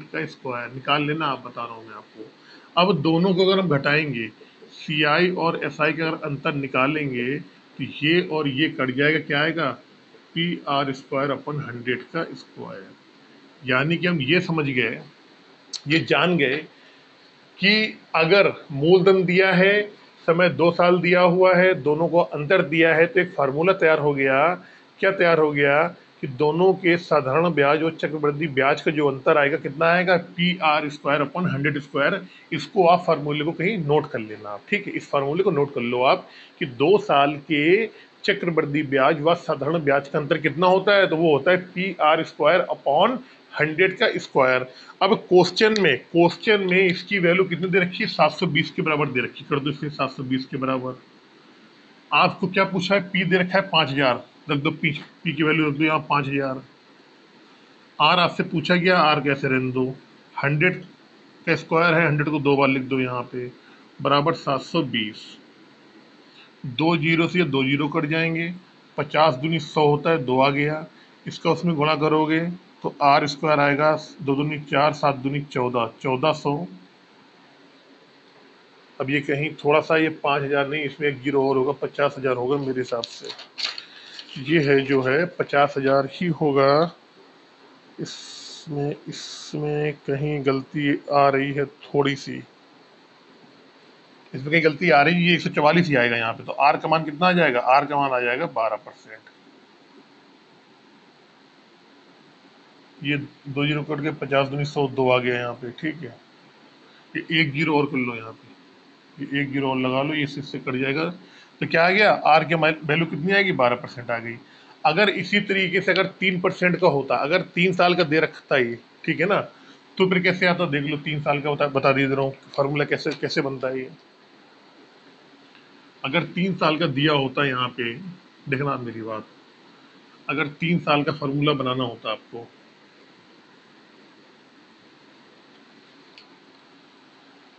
का स्क्वायर। निकाल लेना, आप बता रहा हूँ मैं आपको। अब दोनों को अगर हम घटाएंगे, CI और SI का अगर अंतर निकालेंगे, तो ये और ये कट जाएगा, क्या आएगा, PR² का स्क्वायर। यानी कि हम ये समझ गए, ये जान गए कि अगर मूलधन दिया है, समय 2 साल दिया हुआ है, दोनों को अंतर दिया है, तो एक फार्मूला तैयार हो गया। क्या तैयार हो गया कि दोनों के साधारण ब्याज और चक्रवृद्धि ब्याज का जो अंतर आएगा, कितना आएगा, PR²/100²। इसको आप फार्मूले को कहीं नोट कर लेना आप। ठीक है, इस फार्मूले को नोट कर लो आप कि 2 साल के चक्रवृद्धि ब्याज व साधारण ब्याज का अंतर कितना होता है, तो वो होता है PR² का स्क्वायर। अब क्वेश्चन में इसकी वैल्यू कितनी दे रखी है, 720 के बराबर दे रखी। कर दो इसे 720 के बराबर। आपको क्या पूछा है, पी दे रखा है 5000, रख दो पी, पी की वैल्यू रख दो यहाँ 5000। आर आपसे पूछा गया, आर कैसे रहने दो, 100 का स्क्वायर है, 100 को 2 बार लिख दो यहाँ पे, बराबर 720। 2 जीरो से 2 जीरो कट जाएंगे, 50 दूनी 100 होता है, 2 आ गया, इसका उसमें गुणा करोगे तो R² आएगा, 2 दूनी 4, 7 दूनी 14, 1400। अब ये कहीं थोड़ा सा, ये 5000 नहीं, इसमें एक जीरो और होगा, 50,000 होगा मेरे हिसाब से। ये है जो है 50,000 ही होगा। इसमें कहीं गलती आ रही है थोड़ी सी, इसमें कहीं गलती आ रही है, ये 144 ही आएगा यहाँ पे। तो आर का मान कितना आ जाएगा, आर का मान आ जाएगा 12%। ये 2 जीरो कट के 50 दूनी 100, 2 आ गया यहाँ पे। ठीक है, ये 1 जीरो और कर लो यहाँ पे, ये 1 जीरो और लगा लो, ये इससे कट जाएगा। तो क्या आ गया, आर के वैल्यू कितनी आएगी, 12% आ गई। अगर इसी तरीके से अगर 3% का होता, अगर 3 साल का दे रखता ये, ठीक है ना, तो फिर कैसे आता, देख लो। 3 साल का बता दे रहा हूँ फॉर्मूला कैसे कैसे बनता है ये। अगर 3 साल का दिया होता यहाँ पे, देखना मेरी बात, अगर 3 साल का फॉर्मूला बनाना होता आपको,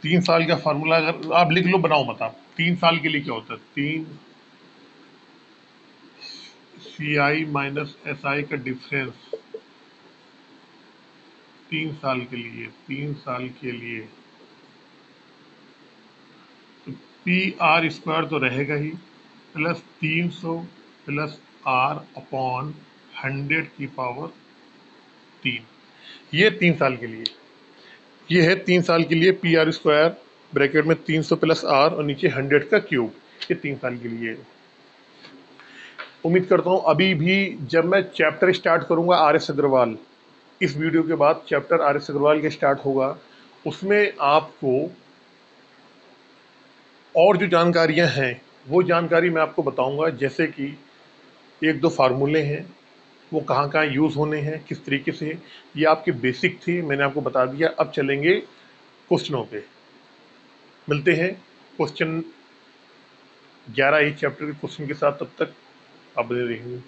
3 साल का फॉर्मूला अगर आप लिख लो, बनाओ मत आप। 3 साल के लिए क्या होता है, 3 CI माइनस SI का डिफरेंस 3 साल के लिए, 3 साल के लिए, तो PR² तो रहेगा ही, प्लस 300 प्लस R/100 की पावर 3। ये 3 साल के लिए, ये है 3 साल के लिए PR² ब्रैकेट में 300 प्लस R और नीचे 100 का क्यूब। ये 3 साल के लिए। उम्मीद करता हूँ अभी भी जब मैं चैप्टर स्टार्ट करूंगा RS अग्रवाल, इस वीडियो के बाद चैप्टर RS अग्रवाल के स्टार्ट होगा, उसमें आपको और जो जानकारियां हैं वो जानकारी मैं आपको बताऊंगा। जैसे कि 1-2 फार्मूले हैं, वो कहाँ कहाँ यूज़ होने हैं, किस तरीके से। ये आपके बेसिक थे, मैंने आपको बता दिया। अब चलेंगे क्वेश्चनों पे, मिलते हैं क्वेश्चन 11 इस चैप्टर के क्वेश्चन के साथ। तब तक आप बने रहिए।